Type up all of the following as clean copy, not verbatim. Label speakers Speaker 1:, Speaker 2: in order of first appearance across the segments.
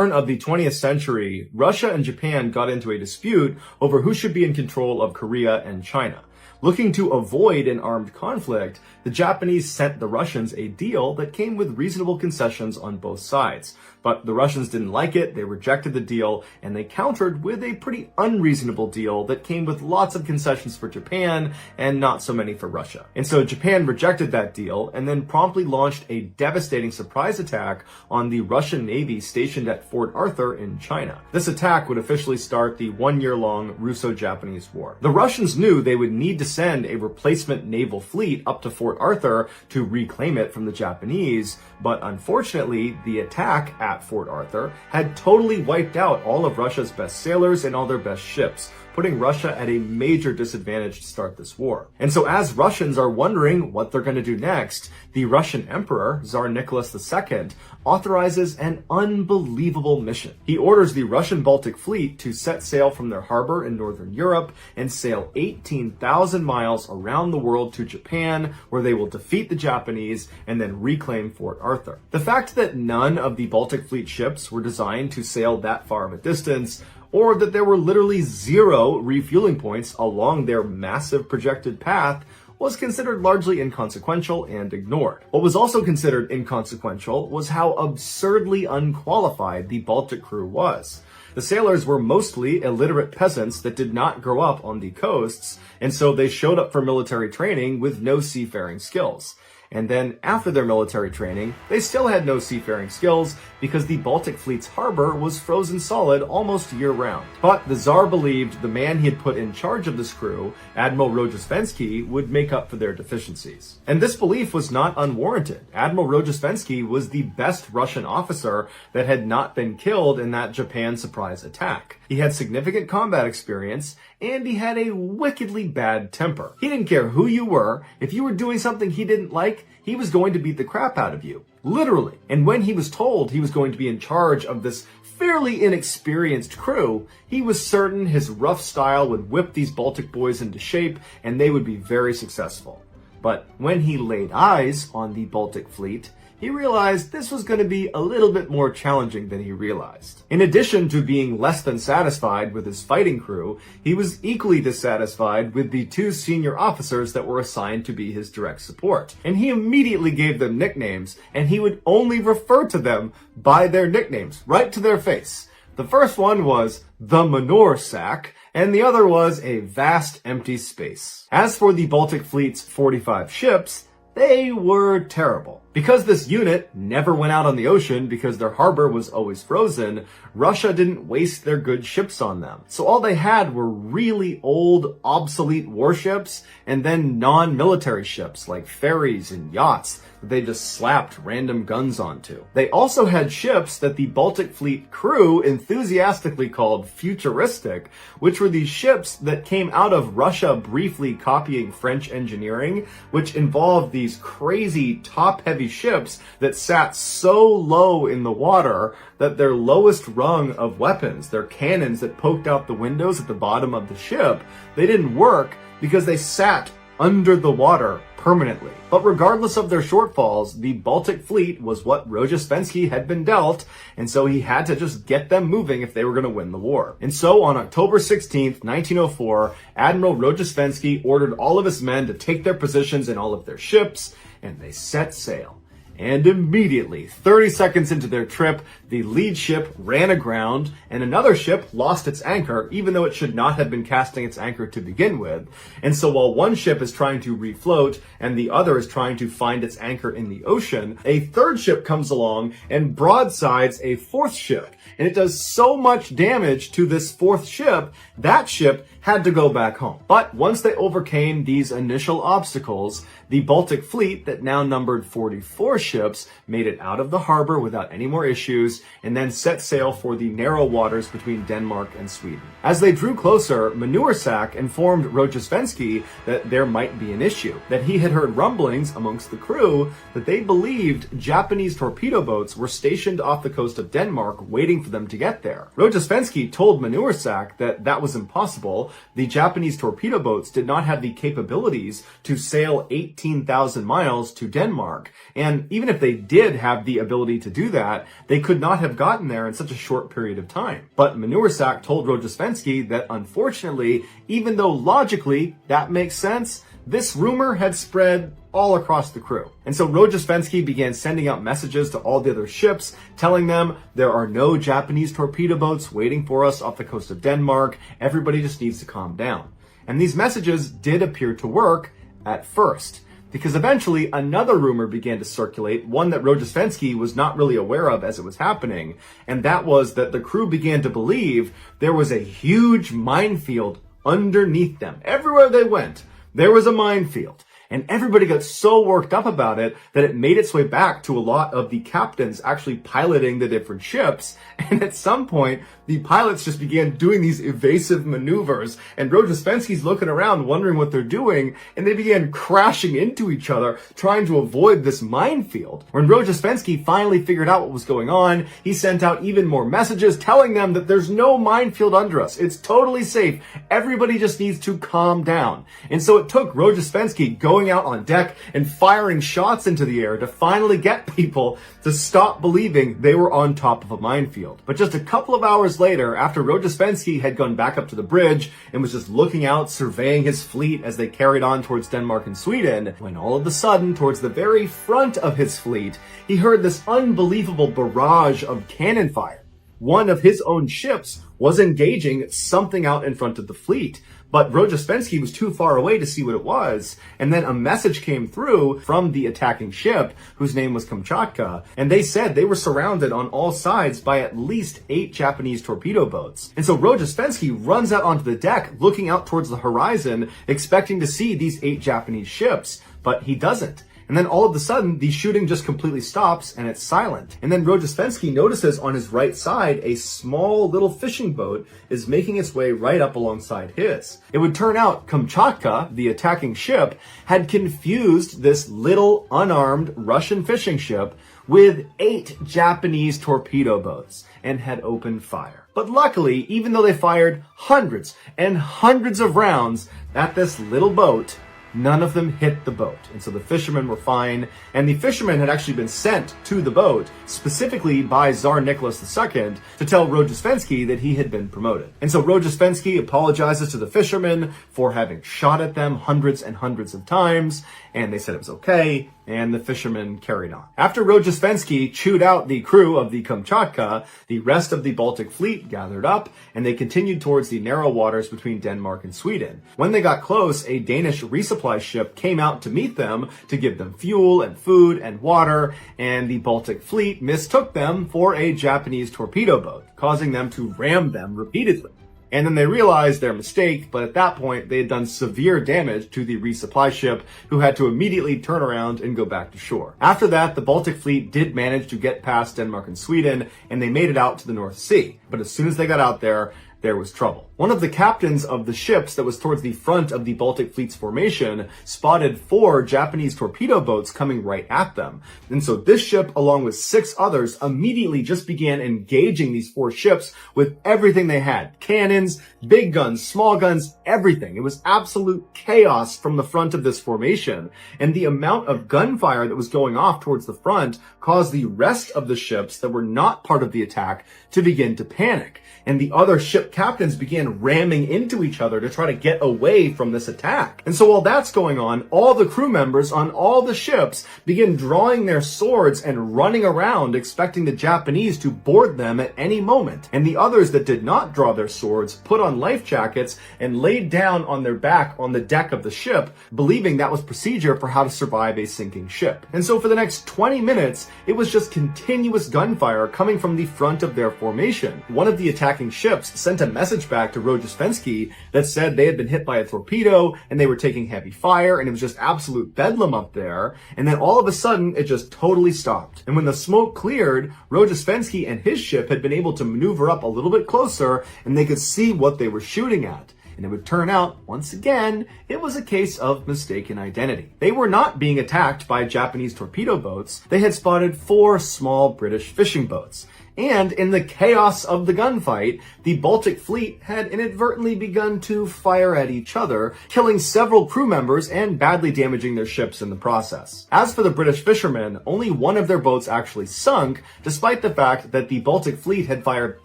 Speaker 1: Of the 20th century, Russia and Japan got into a dispute over who should be in control of Korea and China. Looking to avoid an armed conflict, the Japanese sent the Russians a deal that came with reasonable concessions on both sides. But the Russians didn't like it, they rejected the deal, and they countered with a pretty unreasonable deal that came with lots of concessions for Japan and not so many for Russia. And so Japan rejected that deal and then promptly launched a devastating surprise attack on the Russian Navy stationed at Fort Arthur in China. This attack would officially start the one-year-long Russo-Japanese War. The Russians knew they would need to send a replacement naval fleet up to Fort Arthur to reclaim it from the Japanese, but unfortunately, the attack at Fort Arthur had totally wiped out all of Russia's best sailors and all their best ships, putting Russia at a major disadvantage to start this war. And so as Russians are wondering what they're going to do next, the Russian Emperor, Tsar Nicholas II, authorizes an unbelievable mission. He orders the Russian Baltic Fleet to set sail from their harbor in northern Europe and sail 18,000 miles around the world to Japan, where they will defeat the Japanese and then reclaim Fort Arthur. The fact that none of the Baltic Fleet ships were designed to sail that far of a distance, or that there were literally 0 refueling points along their massive projected path, was considered largely inconsequential and ignored. What was also considered inconsequential was how absurdly unqualified the Baltic crew was. The sailors were mostly illiterate peasants that did not grow up on the coasts, and so they showed up for military training with no seafaring skills. And then after their military training, they still had no seafaring skills because the Baltic Fleet's harbor was frozen solid almost year-round. But the Tsar believed the man he had put in charge of this crew, Admiral Rojesvenski, would make up for their deficiencies. And this belief was not unwarranted. Admiral Rojesvenski was the best Russian officer that had not been killed in that Japan surprise attack. He had significant combat experience, and he had a wickedly bad temper. He didn't care who you were. If you were doing something he didn't like, he was going to beat the crap out of you. Literally. And when he was told he was going to be in charge of this fairly inexperienced crew, he was certain his rough style would whip these Baltic boys into shape, and they would be very successful. But when he laid eyes on the Baltic Fleet, he realized this was going to be a little bit more challenging than he realized. In addition to being less than satisfied with his fighting crew, he was equally dissatisfied with the 2 senior officers that were assigned to be his direct support. And he immediately gave them nicknames, and he would only refer to them by their nicknames, right to their face. The first one was the manure sack, and the other was a vast empty space. As for the Baltic Fleet's 45 ships, they were terrible. Because this unit never went out on the ocean because their harbor was always frozen, Russia didn't waste their good ships on them. So all they had were really old, obsolete warships and then non-military ships like ferries and yachts that they just slapped random guns onto. They also had ships that the Baltic Fleet crew enthusiastically called futuristic, which were these ships that came out of Russia briefly copying French engineering, which involved these crazy top-heavy ships that sat so low in the water that their lowest rung of weapons, their cannons that poked out the windows at the bottom of the ship, they didn't work because they sat under the water permanently. But regardless of their shortfalls, the Baltic Fleet was what Rojesvenski had been dealt, and so he had to just get them moving if they were going to win the war. And so on October 16th, 1904, Admiral Rojesvenski ordered all of his men to take their positions in all of their ships, and they set sail. And immediately, 30 seconds into their trip, the lead ship ran aground, and another ship lost its anchor, even though it should not have been casting its anchor to begin with. And so while one ship is trying to refloat, and the other is trying to find its anchor in the ocean, a third ship comes along and broadsides a fourth ship. And it does so much damage to this fourth ship, that ship had to go back home. But once they overcame these initial obstacles, the Baltic Fleet, that now numbered 44 ships, made it out of the harbor without any more issues, and then set sail for the narrow waters between Denmark and Sweden. As they drew closer, Manure Sack informed Rojesvenski that there might be an issue, that he had heard rumblings amongst the crew that they believed Japanese torpedo boats were stationed off the coast of Denmark waiting for them to get there. Rojesvenski told Manure Sack that that was impossible, still, the Japanese torpedo boats did not have the capabilities to sail 18,000 miles to Denmark. And even if they did have the ability to do that, they could not have gotten there in such a short period of time. But Manure Sack told Rojesvenski that unfortunately, even though logically that makes sense, this rumor had spread all across the crew. And so Rojesvenski began sending out messages to all the other ships, telling them there are no Japanese torpedo boats waiting for us off the coast of Denmark. Everybody just needs to calm down. And these messages did appear to work at first, because eventually another rumor began to circulate, one that Rojesvenski was not really aware of as it was happening, and that was that the crew began to believe there was a huge minefield underneath them. Everywhere they went, there was a minefield. And everybody got so worked up about it that it made its way back to a lot of the captains actually piloting the different ships. And at some point, the pilots just began doing these evasive maneuvers, and Rojesvenski's looking around wondering what they're doing, and they began crashing into each other, trying to avoid this minefield. When Rojesvenski finally figured out what was going on, he sent out even more messages telling them that there's no minefield under us. It's totally safe. Everybody just needs to calm down. And so it took Rojesvenski going out on deck and firing shots into the air to finally get people to stop believing they were on top of a minefield. But just a couple of hours later, after Rojesvenski had gone back up to the bridge and was just looking out, surveying his fleet as they carried on towards Denmark and Sweden, when all of a sudden, towards the very front of his fleet, he heard this unbelievable barrage of cannon fire. One of his own ships was engaging something out in front of the fleet, but Rojesvenski was too far away to see what it was. And then a message came through from the attacking ship, whose name was Kamchatka, and they said they were surrounded on all sides by at least 8 Japanese torpedo boats. And so Rojesvenski runs out onto the deck, looking out towards the horizon, expecting to see these 8 Japanese ships, but he doesn't. And then all of a sudden, the shooting just completely stops and it's silent. And then Rojesvenski notices on his right side, a small little fishing boat is making its way right up alongside his. It would turn out Kamchatka, the attacking ship, had confused this little unarmed Russian fishing ship with 8 Japanese torpedo boats and had opened fire. But luckily, even though they fired hundreds and hundreds of rounds at this little boat, none of them hit the boat. And so the fishermen were fine. And the fishermen had actually been sent to the boat specifically by Tsar Nicholas II to tell Rojesvenski that he had been promoted. And so Rojesvenski apologizes to the fishermen for having shot at them hundreds and hundreds of times. And they said it was okay. And the fishermen carried on. After Rojesvenski chewed out the crew of the Kamchatka, the rest of the Baltic fleet gathered up and they continued towards the narrow waters between Denmark and Sweden. When they got close, a Danish resupply ship came out to meet them to give them fuel and food and water, and the Baltic fleet mistook them for a Japanese torpedo boat, causing them to ram them repeatedly. And then they realized their mistake, but at that point, they had done severe damage to the resupply ship, who had to immediately turn around and go back to shore. After that, the Baltic fleet did manage to get past Denmark and Sweden, and they made it out to the North Sea. But as soon as they got out there was trouble. One of the captains of the ships that was towards the front of the Baltic fleet's formation spotted 4 Japanese torpedo boats coming right at them. And so this ship, along with 6 others, immediately just began engaging these 4 ships with everything they had. Cannons, big guns, small guns, everything. It was absolute chaos from the front of this formation. And the amount of gunfire that was going off towards the front caused the rest of the ships that were not part of the attack to begin to panic. And the other ship captains began ramming into each other to try to get away from this attack. And so while that's going on, all the crew members on all the ships begin drawing their swords and running around, expecting the Japanese to board them at any moment. And the others that did not draw their swords put on life jackets and laid down on their back on the deck of the ship, believing that was procedure for how to survive a sinking ship. And so for the next 20 minutes, it was just continuous gunfire coming from the front of their formation. One of the attacking ships sent a message back to Rojesvenski that said they had been hit by a torpedo and they were taking heavy fire and it was just absolute bedlam up there. And then all of a sudden, it just totally stopped. And when the smoke cleared, Rojesvenski and his ship had been able to maneuver up a little bit closer and they could see what they were shooting at. And it would turn out, once again, it was a case of mistaken identity. They were not being attacked by Japanese torpedo boats. They had spotted 4 small British fishing boats. And in the chaos of the gunfight, the Baltic fleet had inadvertently begun to fire at each other, killing several crew members and badly damaging their ships in the process. As for the British fishermen, only one of their boats actually sunk, despite the fact that the Baltic fleet had fired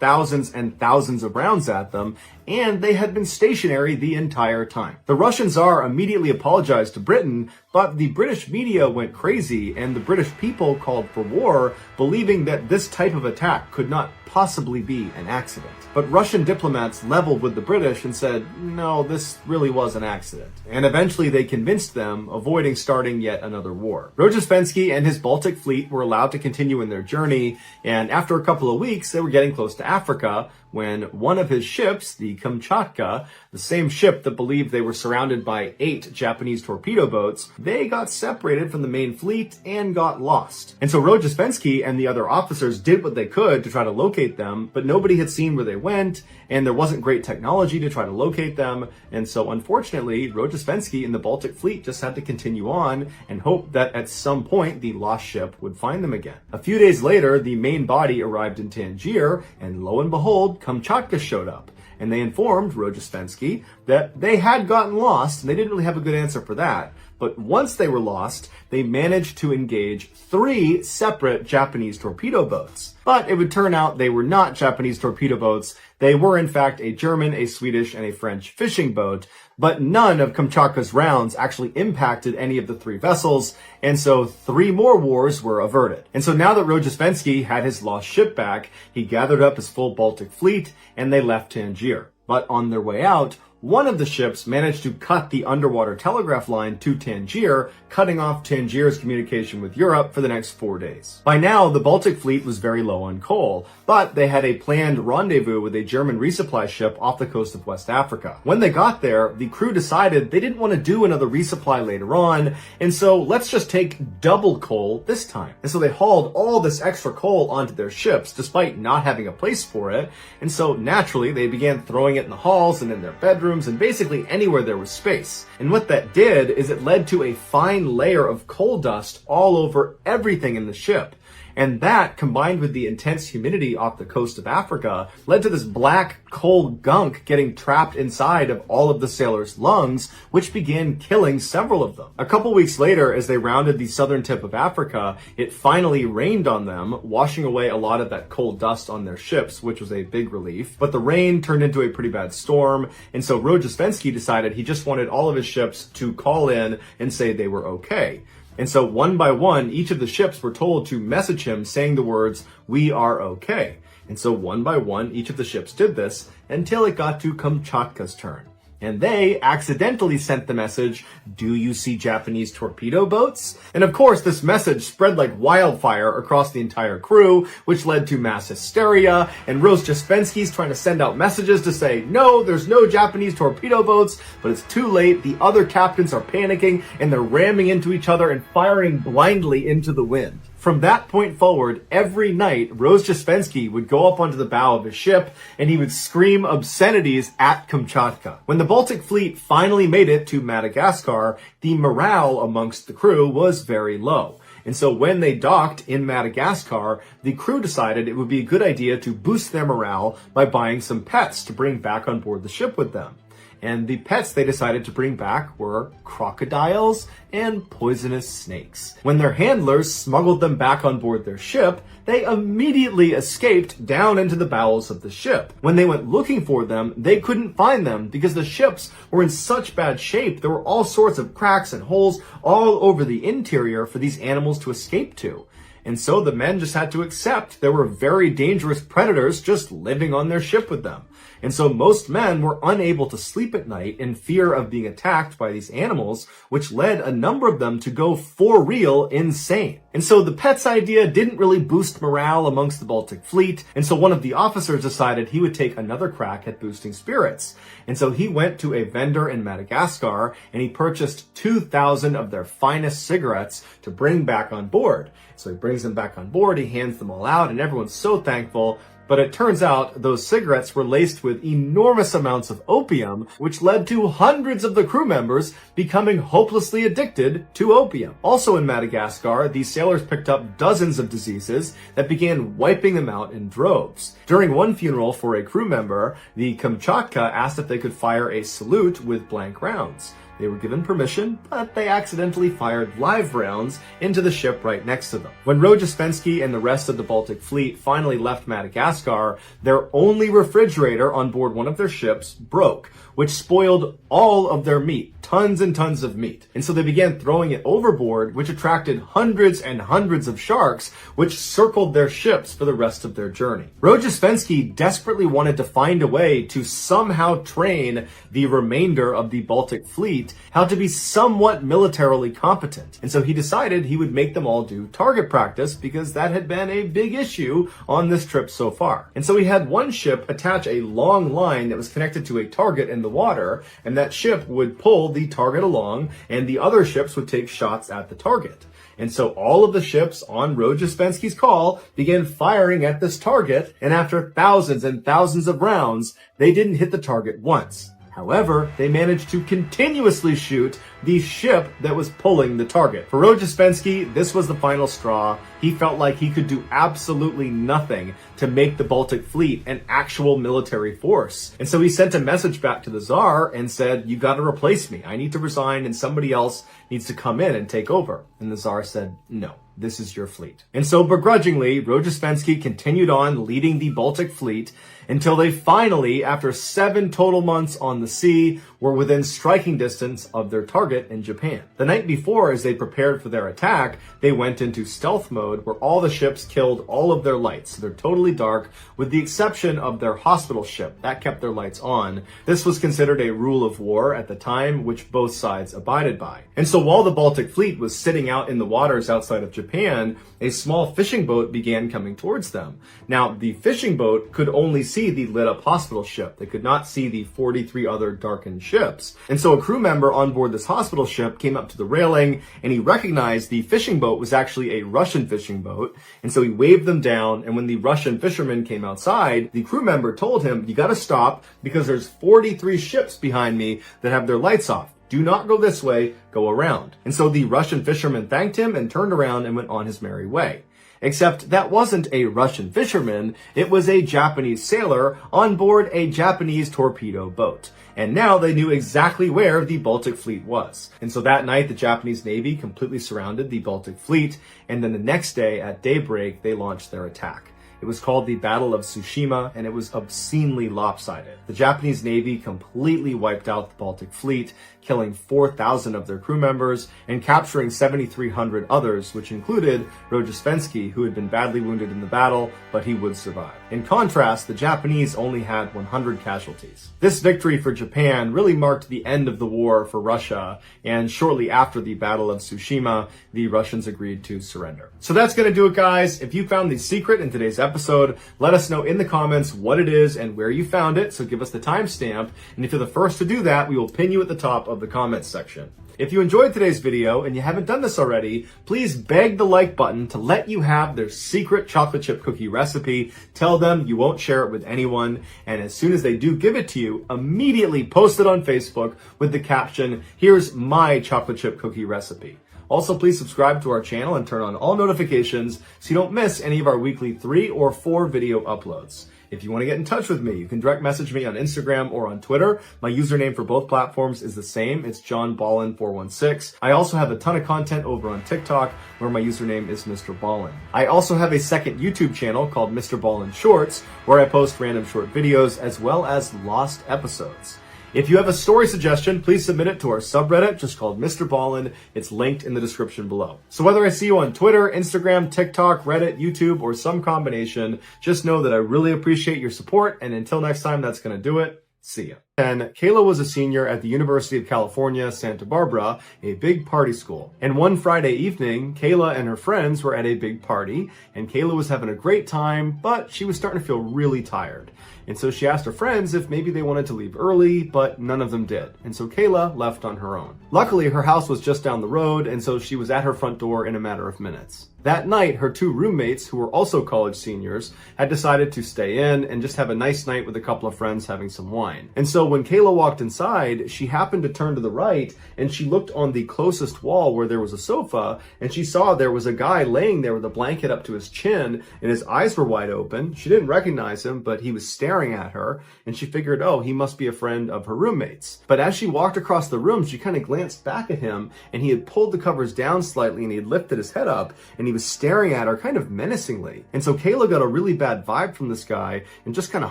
Speaker 1: thousands and thousands of rounds at them, and they had been stationary the entire time. The Russian Tsar immediately apologized to Britain, but the British media went crazy, and the British people called for war, believing that this type of attack could not possibly be an accident. But Russian diplomats leveled with the British and said, no, this really was an accident. And eventually they convinced them, avoiding starting yet another war. Rojesvenski and his Baltic fleet were allowed to continue in their journey, and after a couple of weeks, they were getting close to Africa when one of his ships, the Kamchatka, the same ship that believed they were surrounded by 8 Japanese torpedo boats, they got separated from the main fleet and got lost. And so Rojesvenski and the other officers did what they could to try to locate them, but nobody had seen where they went, and there wasn't great technology to try to locate them, and so unfortunately, Rojesvenski and the Baltic fleet just had to continue on and hope that at some point the lost ship would find them again. A few days later, the main body arrived in Tangier, and lo and behold, Kamchatka showed up. And they informed Rojesvenski that they had gotten lost, and they didn't really have a good answer for that. But once they were lost, they managed to engage 3 separate Japanese torpedo boats. But it would turn out they were not Japanese torpedo boats. They were in fact a German, a Swedish, and a French fishing boat. But none of Kamchatka's rounds actually impacted any of the 3 vessels, and so 3 more wars were averted. And so now that Rojesvenski had his lost ship back, he gathered up his full Baltic fleet, and they left Tangier. But on their way out, one of the ships managed to cut the underwater telegraph line to Tangier, cutting off Tangier's communication with Europe for the next 4 days. By now, the Baltic fleet was very low on coal, but they had a planned rendezvous with a German resupply ship off the coast of West Africa. When they got there, the crew decided they didn't want to do another resupply later on, and so let's just take double coal this time. And so they hauled all this extra coal onto their ships, despite not having a place for it, and so naturally they began throwing it in the halls and in their bedrooms, and basically anywhere there was space. And what that did is it led to a fine layer of coal dust all over everything in the ship. And that, combined with the intense humidity off the coast of Africa, led to this black coal gunk getting trapped inside of all of the sailors' lungs, which began killing several of them. A couple weeks later, as they rounded the southern tip of Africa, it finally rained on them, washing away a lot of that coal dust on their ships, which was a big relief. But the rain turned into a pretty bad storm, and so Rojesvenski decided he just wanted all of his ships to call in and say they were okay. And so one by one, each of the ships were told to message him saying the words, "We are okay." And so one by one, each of the ships did this until it got to Kamchatka's turn. And they accidentally sent the message, "Do you see Japanese torpedo boats?" And of course, this message spread like wildfire across the entire crew, which led to mass hysteria, and Rojesvenski's trying to send out messages to say, no, there's no Japanese torpedo boats, but it's too late. The other captains are panicking, and they're ramming into each other and firing blindly into the wind. From that point forward, every night, Rojesvenski would go up onto the bow of his ship, and he would scream obscenities at Kamchatka. When the Baltic fleet finally made it to Madagascar, the morale amongst the crew was very low. And so when they docked in Madagascar, the crew decided it would be a good idea to boost their morale by buying some pets to bring back on board the ship with them. And the pets they decided to bring back were crocodiles and poisonous snakes. When their handlers smuggled them back on board their ship, they immediately escaped down into the bowels of the ship. When they went looking for them, they couldn't find them because the ships were in such bad shape. There were all sorts of cracks and holes all over the interior for these animals to escape to. And so the men just had to accept there were very dangerous predators just living on their ship with them. And so most men were unable to sleep at night in fear of being attacked by these animals, which led a number of them to go for real insane. And so the pets idea didn't really boost morale amongst the Baltic fleet, and so one of the officers decided he would take another crack at boosting spirits. And so he went to a vendor in Madagascar, and he purchased 2,000 of their finest cigarettes to bring back on board. So he brings them back on board, he hands them all out, and everyone's so thankful. But it turns out those cigarettes were laced with enormous amounts of opium, which led to hundreds of the crew members becoming hopelessly addicted to opium. Also in Madagascar, these sailors picked up dozens of diseases that began wiping them out in droves. During one funeral for a crew member, the Kamchatka asked if they could fire a salute with blank rounds. They were given permission, but they accidentally fired live rounds into the ship right next to them. When Rojesvenski and the rest of the Baltic fleet finally left Madagascar, their only refrigerator on board one of their ships broke, which spoiled all of their meat, tons and tons of meat. And so they began throwing it overboard, which attracted hundreds and hundreds of sharks, which circled their ships for the rest of their journey. Rojesvenski desperately wanted to find a way to somehow train the remainder of the Baltic fleet how to be somewhat militarily competent. And so he decided he would make them all do target practice because that had been a big issue on this trip so far. And so he had one ship attach a long line that was connected to a target in the water, and that ship would pull the target along, and the other ships would take shots at the target. And so all of the ships on Rojesvenski's call began firing at this target, and after thousands and thousands of rounds, they didn't hit the target once. However, they managed to continuously shoot the ship that was pulling the target. For Rojesvenski, this was the final straw. He felt like he could do absolutely nothing to make the Baltic fleet an actual military force. And so he sent a message back to the Tsar and said, "You gotta replace me. I need to resign and somebody else needs to come in and take over." And the Tsar said, "No. This is your fleet." And so begrudgingly, Rojesvenski continued on leading the Baltic fleet until they finally, after 7 total months on the sea, were within striking distance of their target in Japan. The night before, as they prepared for their attack, they went into stealth mode where all the ships killed all of their lights. So they're totally dark, with the exception of their hospital ship. That kept their lights on. This was considered a rule of war at the time, which both sides abided by. And so while the Baltic fleet was sitting out in the waters outside of Japan, a small fishing boat began coming towards them. Now, the fishing boat could only see the lit-up hospital ship. They could not see the 43 other darkened ships. And so a crew member on board this hospital ship came up to the railing, and he recognized the fishing boat was actually a Russian fishing boat. And so he waved them down, and when the Russian fishermen came outside, the crew member told him, "You gotta stop because there's 43 ships behind me that have their lights off. Do not go this way, go around." And so the Russian fisherman thanked him and turned around and went on his merry way. Except that wasn't a Russian fisherman, it was a Japanese sailor on board a Japanese torpedo boat. And now they knew exactly where the Baltic fleet was. And so that night, the Japanese Navy completely surrounded the Baltic fleet, and then the next day at daybreak, they launched their attack. It was called the Battle of Tsushima, and it was obscenely lopsided. The Japanese Navy completely wiped out the Baltic fleet, killing 4,000 of their crew members and capturing 7,300 others, which included Rojesvenski, who had been badly wounded in the battle, but he would survive. In contrast, the Japanese only had 100 casualties. This victory for Japan really marked the end of the war for Russia, and shortly after the Battle of Tsushima, the Russians agreed to surrender. So that's going to do it, guys. If you found the secret in today's episode, let us know in the comments what it is and where you found it, so give us the timestamp, and if you're the first to do that, we will pin you at the top of the comments section. If you enjoyed today's video and you haven't done this already, please beg the like button to let you have their secret chocolate chip cookie recipe. Tell them you won't share it with anyone, and as soon as they do give it to you, immediately post it on Facebook with the caption, "Here's my chocolate chip cookie recipe." Also, please subscribe to our channel and turn on all notifications so you don't miss any of our weekly 3 or 4 video uploads. If you want to get in touch with me, you can direct message me on Instagram or on Twitter. My username for both platforms is the same. It's JohnBallen416. I also have a ton of content over on TikTok where my username is MrBallen. I also have a second YouTube channel called MrBallen Shorts where I post random short videos as well as lost episodes. If you have a story suggestion, please submit it to our subreddit, just called MrBallen. It's linked in the description below. So whether I see you on Twitter, Instagram, TikTok, Reddit, YouTube, or some combination, just know that I really appreciate your support, and until next time, that's gonna do it. See ya. And Kayla was a senior at the University of California, Santa Barbara, a big party school. And one Friday evening, Kayla and her friends were at a big party, and Kayla was having a great time, but she was starting to feel really tired. And so she asked her friends if maybe they wanted to leave early, but none of them did. And so Kayla left on her own. Luckily, her house was just down the road, and so she was at her front door in a matter of minutes. That night, her two roommates, who were also college seniors, had decided to stay in and just have a nice night with a couple of friends having some wine. And so when Kayla walked inside, she happened to turn to the right and she looked on the closest wall where there was a sofa, and she saw there was a guy laying there with a blanket up to his chin and his eyes were wide open. She didn't recognize him, but he was staring at her, and she figured, oh, he must be a friend of her roommates. But as she walked across the room, she kind of glanced back at him, and he had pulled the covers down slightly and he had lifted his head up and he was staring at her kind of menacingly. And so Kayla got a really bad vibe from this guy and just kind of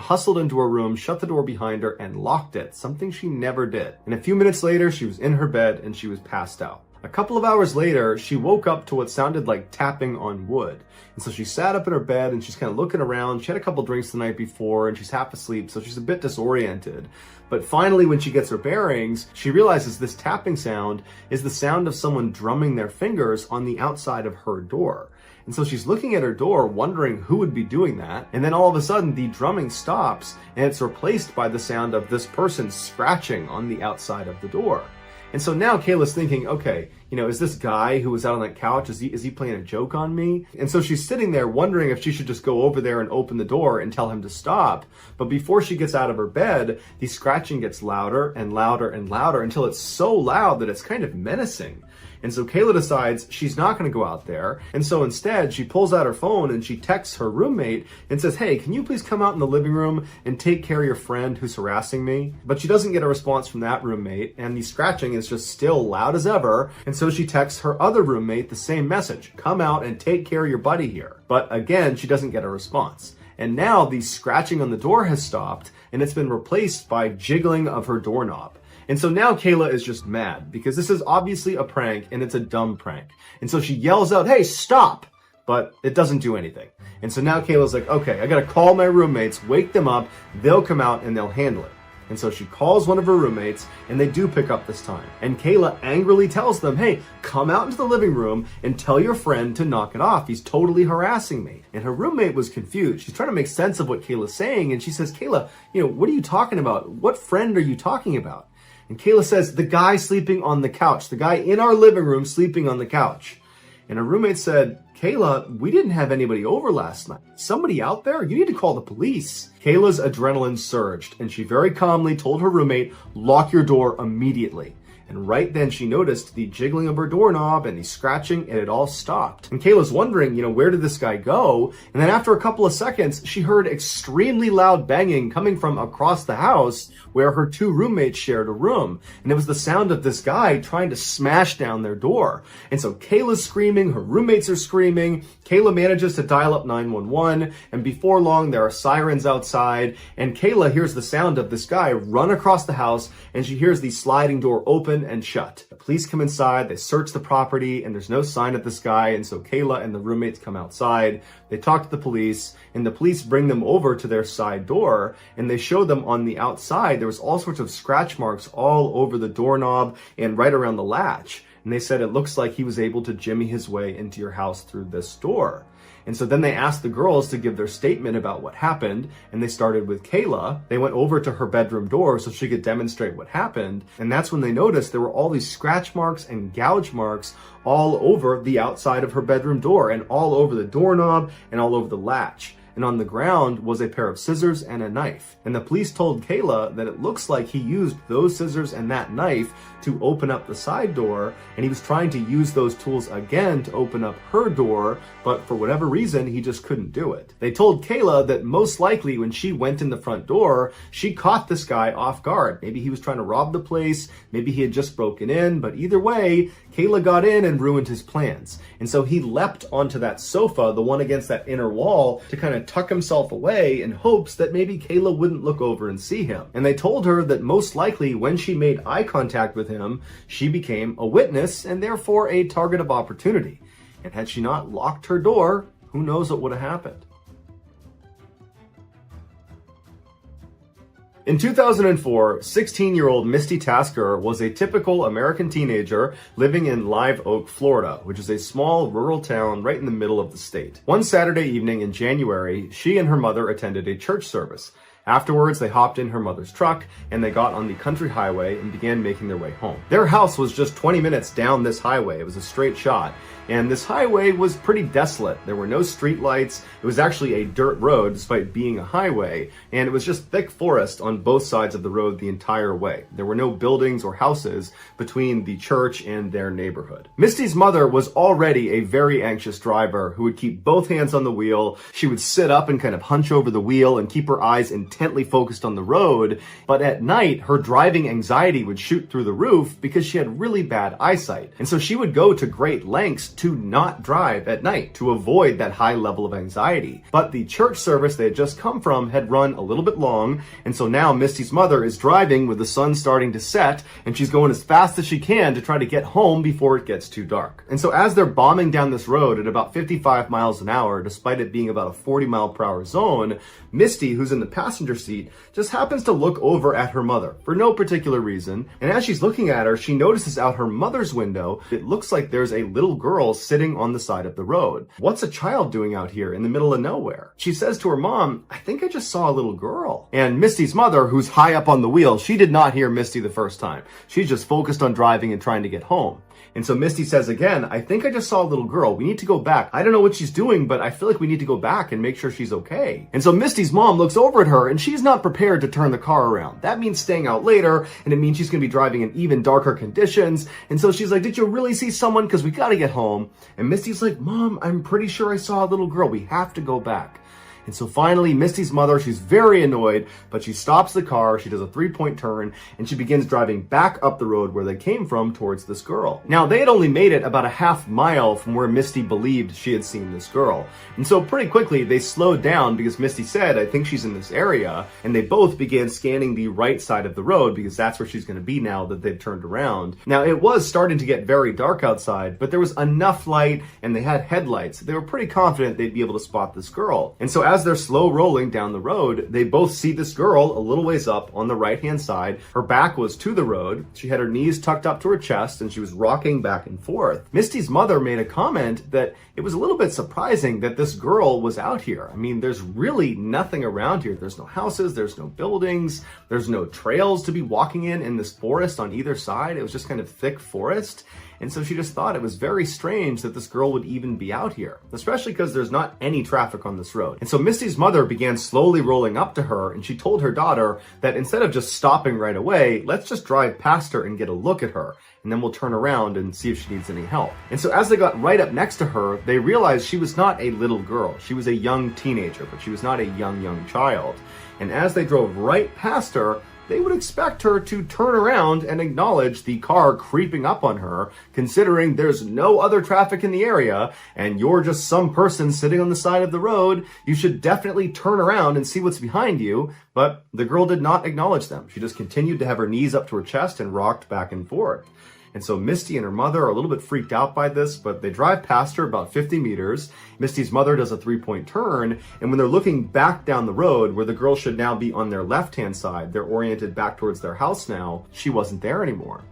Speaker 1: hustled into her room, shut the door behind her, and locked it, something she never did. And a few minutes later, she was in her bed and she was passed out. A couple of hours later, she woke up to what sounded like tapping on wood. And so she sat up in her bed and she's kind of looking around. She had a couple drinks the night before and she's half asleep, so she's a bit disoriented. But finally, when she gets her bearings, she realizes this tapping sound is the sound of someone drumming their fingers on the outside of her door. And so she's looking at her door, wondering who would be doing that. And then all of a sudden, the drumming stops and it's replaced by the sound of this person scratching on the outside of the door. And so now Kayla's thinking, okay, is this guy who was out on that couch, is he playing a joke on me? And so she's sitting there wondering if she should just go over there and open the door and tell him to stop. But before she gets out of her bed, the scratching gets louder and louder and louder until it's so loud that it's kind of menacing. And so Kayla decides she's not going to go out there. And so instead, she pulls out her phone and she texts her roommate and says, hey, can you please come out in the living room and take care of your friend who's harassing me? But she doesn't get a response from that roommate, and the scratching is just still loud as ever. And so she texts her other roommate the same message, come out and take care of your buddy here. But again, she doesn't get a response. And now the scratching on the door has stopped and it's been replaced by jiggling of her doorknob. And so now Kayla is just mad because this is obviously a prank and it's a dumb prank. And so she yells out, hey, stop! But it doesn't do anything. And so now Kayla's like, okay, I gotta call my roommates, wake them up, they'll come out and they'll handle it. And so she calls one of her roommates and they do pick up this time. And Kayla angrily tells them, hey, come out into the living room and tell your friend to knock it off. He's totally harassing me. And her roommate was confused. She's trying to make sense of what Kayla's saying. And she says, Kayla, what are you talking about? What friend are you talking about? And Kayla says, the guy sleeping on the couch, the guy in our living room sleeping on the couch. And her roommate said, Kayla, we didn't have anybody over last night. Somebody out there? You need to call the police. Kayla's adrenaline surged, and she very calmly told her roommate, lock your door immediately. And right then she noticed the jiggling of her doorknob and the scratching, and it all stopped. And Kayla's wondering, where did this guy go? And then after a couple of seconds, she heard extremely loud banging coming from across the house where her two roommates shared a room. And it was the sound of this guy trying to smash down their door. And so Kayla's screaming, her roommates are screaming. Kayla manages to dial up 911, and before long there are sirens outside, and Kayla hears the sound of this guy run across the house, and she hears the sliding door open and shut. The police come inside, they search the property, and there's no sign of this guy, and so Kayla and the roommates come outside. They talk to the police, and the police bring them over to their side door, and they show them on the outside there was all sorts of scratch marks all over the doorknob and right around the latch. And they said it looks like he was able to jimmy his way into your house through this door. And so then they asked the girls to give their statement about what happened, and they started with Kayla. They went over to her bedroom door so she could demonstrate what happened, and that's when they noticed there were all these scratch marks and gouge marks all over the outside of her bedroom door, and all over the doorknob, and all over the latch. And on the ground was a pair of scissors and a knife. And the police told Kayla that it looks like he used those scissors and that knife to open up the side door, and he was trying to use those tools again to open up her door, but for whatever reason, he just couldn't do it. They told Kayla that most likely when she went in the front door, she caught this guy off guard. Maybe he was trying to rob the place, maybe he had just broken in, but either way, Kayla got in and ruined his plans. And so he leapt onto that sofa, the one against that inner wall, to kind of tuck himself away in hopes that maybe Kayla wouldn't look over and see him. And they told her that most likely when she made eye contact with him, she became a witness and therefore a target of opportunity. And had she not locked her door, who knows what would have happened. In 2004, 16-year-old Misty Tasker was a typical American teenager living in Live Oak, Florida, which is a small rural town right in the middle of the state. One Saturday evening in January, she and her mother attended a church service. Afterwards, they hopped in her mother's truck and they got on the country highway and began making their way home. Their house was just 20 minutes down this highway. It was a straight shot. And this highway was pretty desolate. There were no street lights. It was actually a dirt road despite being a highway. And it was just thick forest on both sides of the road the entire way. There were no buildings or houses between the church and their neighborhood. Misty's mother was already a very anxious driver who would keep both hands on the wheel. She would sit up and kind of hunch over the wheel and keep her eyes intently focused on the road. But at night, her driving anxiety would shoot through the roof because she had really bad eyesight. And so she would go to great lengths to not drive at night to avoid that high level of anxiety. But the church service they had just come from had run a little bit long, and so now Misty's mother is driving with the sun starting to set, and she's going as fast as she can to try to get home before it gets too dark. And so as they're bombing down this road at about 55 miles an hour, despite it being about a 40-mile-per-hour zone, Misty, who's in the passenger seat, just happens to look over at her mother for no particular reason. And as she's looking at her, she notices out her mother's window, it looks like there's a little girl sitting on the side of the road. What's a child doing out here in the middle of nowhere? She says to her mom, I think I just saw a little girl. And Misty's mother, who's high up on the wheel, she did not hear Misty the first time. She's just focused on driving and trying to get home. And so Misty says again, I think I just saw a little girl. We need to go back. I don't know what she's doing, but I feel like we need to go back and make sure she's okay. And so Misty's mom looks over at her and she's not prepared to turn the car around. That means staying out later, and it means she's going to be driving in even darker conditions. And so she's like, did you really see someone? Because we got to get home. And Misty's like, Mom, I'm pretty sure I saw a little girl. We have to go back. And so finally, Misty's mother, she's very annoyed, but she stops the car, she does a 3-point turn, and she begins driving back up the road where they came from towards this girl. Now, they had only made it about a half mile from where Misty believed she had seen this girl. And so pretty quickly, they slowed down because Misty said, I think she's in this area, and they both began scanning the right side of the road because that's where she's going to be now that they've turned around. Now, it was starting to get very dark outside, but there was enough light and they had headlights. They were pretty confident they'd be able to spot this girl. And so as they're slow rolling down the road, they both see this girl a little ways up on the right-hand side. Her back was to the road. She had her knees tucked up to her chest and she was rocking back and forth. Misty's mother made a comment that it was a little bit surprising that this girl was out here. I mean, there's really nothing around here. There's no houses, there's no buildings, there's no trails to be walking in this forest on either side. It was just kind of thick forest. And so she just thought it was very strange that this girl would even be out here, especially because there's not any traffic on this road. And so Misty's mother began slowly rolling up to her, and she told her daughter that instead of just stopping right away, let's just drive past her and get a look at her, and then we'll turn around and see if she needs any help. And so as they got right up next to her, they realized she was not a little girl. She was a young teenager, but she was not a young child. And as they drove right past her, they would expect her to turn around and acknowledge the car creeping up on her, considering there's no other traffic in the area and you're just some person sitting on the side of the road. You should definitely turn around and see what's behind you. But the girl did not acknowledge them. She just continued to have her knees up to her chest and rocked back and forth. And so Misty and her mother are a little bit freaked out by this, but they drive past her about 50 meters. Misty's mother does a 3-point turn, and when they're looking back down the road where the girl should now be on their left-hand side, they're oriented back towards their house now, she wasn't there anymore.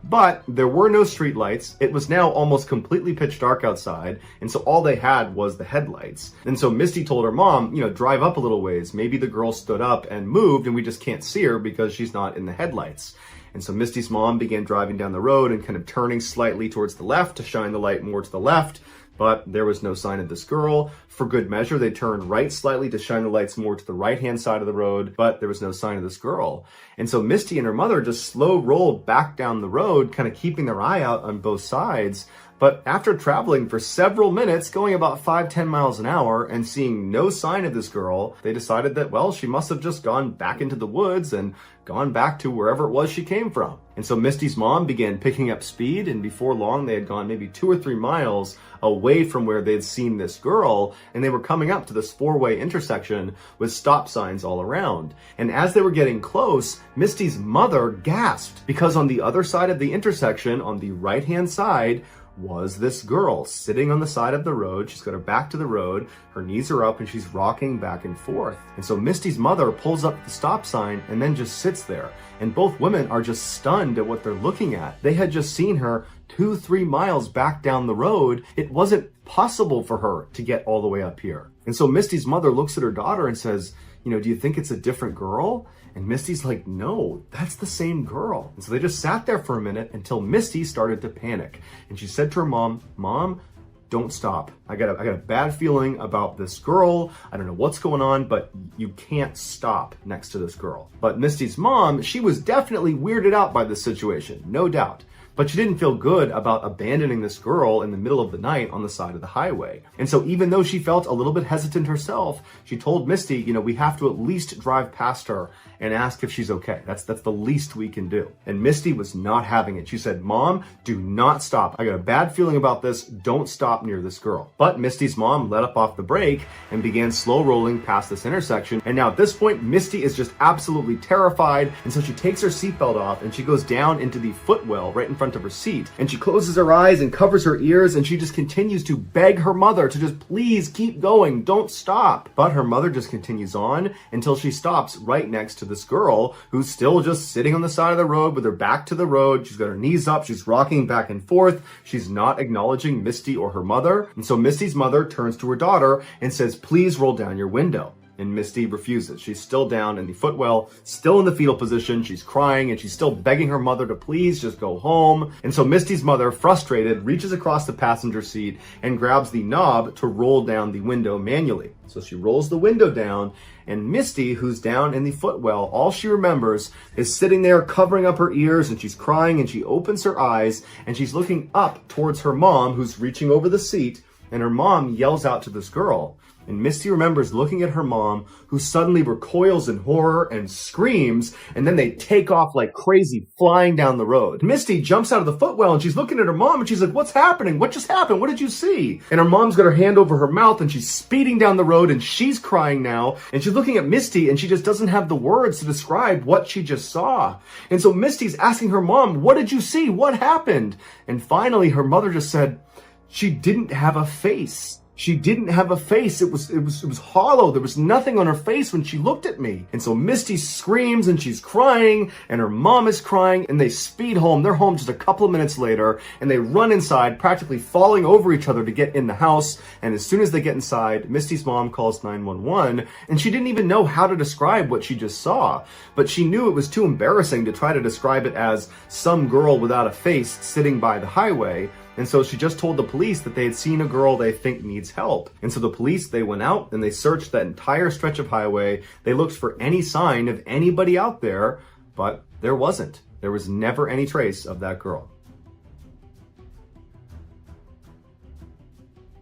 Speaker 1: But there were no streetlights. It was now almost completely pitch dark outside, and so all they had was the headlights. And so Misty told her mom, drive up a little ways. Maybe the girl stood up and moved and we just can't see her because she's not in the headlights. And so Misty's mom began driving down the road and kind of turning slightly towards the left to shine the light more to the left, but there was no sign of this girl. For good measure, they turned right slightly to shine the lights more to the right-hand side of the road, but there was no sign of this girl. And so Misty and her mother just slow rolled back down the road, kind of keeping their eye out on both sides. But after traveling for several minutes, going about 5-10 miles an hour and seeing no sign of this girl, they decided that, well, she must have just gone back into the woods and gone back to wherever it was she came from. And so Misty's mom began picking up speed, and before long they had gone maybe 2 or 3 miles away from where they'd seen this girl, and they were coming up to this 4-way intersection with stop signs all around. And as they were getting close, Misty's mother gasped because on the other side of the intersection, on the right-hand side, was this girl sitting on the side of the road. She's got her back to the road, her knees are up, and she's rocking back and forth. And so Misty's mother pulls up the stop sign and then just sits there. And both women are just stunned at what they're looking at. They had just seen her 2-3 miles back down the road. It wasn't possible for her to get all the way up here. And so Misty's mother looks at her daughter and says, do you think it's a different girl? And Misty's like, no, that's the same girl. And so they just sat there for a minute until Misty started to panic. And she said to her mom, Mom, don't stop. I got a bad feeling about this girl. I don't know what's going on, but you can't stop next to this girl. But Misty's mom, she was definitely weirded out by this situation, no doubt. But she didn't feel good about abandoning this girl in the middle of the night on the side of the highway. And so even though she felt a little bit hesitant herself, she told Misty, we have to at least drive past her and ask if she's okay. That's the least we can do. And Misty was not having it. She said, Mom, do not stop. I got a bad feeling about this. Don't stop near this girl. But Misty's mom let up off the brake and began slow rolling past this intersection. And now at this point, Misty is just absolutely terrified. And so she takes her seatbelt off and she goes down into the footwell right in front of her seat. And she closes her eyes and covers her ears, and she just continues to beg her mother to just please keep going. Don't stop. But her mother just continues on until she stops right next to this girl who's still just sitting on the side of the road with her back to the road. She's got her knees up. She's rocking back and forth. She's not acknowledging Misty or her mother. And so Misty's mother turns to her daughter and says, please roll down your window. And Misty refuses. She's still down in the footwell, still in the fetal position. She's crying and she's still begging her mother to please just go home. And so Misty's mother, frustrated, reaches across the passenger seat and grabs the knob to roll down the window manually. So she rolls the window down, and Misty, who's down in the footwell, all she remembers is sitting there covering up her ears, and she's crying, and she opens her eyes and she's looking up towards her mom, who's reaching over the seat, and her mom yells out to this girl. And Misty remembers looking at her mom, who suddenly recoils in horror and screams, and then they take off like crazy, flying down the road. Misty jumps out of the footwell, and she's looking at her mom, and she's like, what's happening? What just happened? What did you see? And her mom's got her hand over her mouth, and she's speeding down the road, and she's crying now, and she's looking at Misty, and she just doesn't have the words to describe what she just saw. And so Misty's asking her mom, what did you see? What happened? And finally, her mother just said, she didn't have a face. She didn't have a face. It was hollow. There was nothing on her face when she looked at me. And so Misty screams and she's crying and her mom is crying, and they speed home. They're home just a couple of minutes later, and they run inside, practically falling over each other to get in the house. And as soon as they get inside, Misty's mom calls 911, and she didn't even know how to describe what she just saw. But she knew it was too embarrassing to try to describe it as some girl without a face sitting by the highway. And so she just told the police that they had seen a girl they think needs help. And so the police, they went out and they searched that entire stretch of highway. They looked for any sign of anybody out there, but there wasn't. There was never any trace of that girl.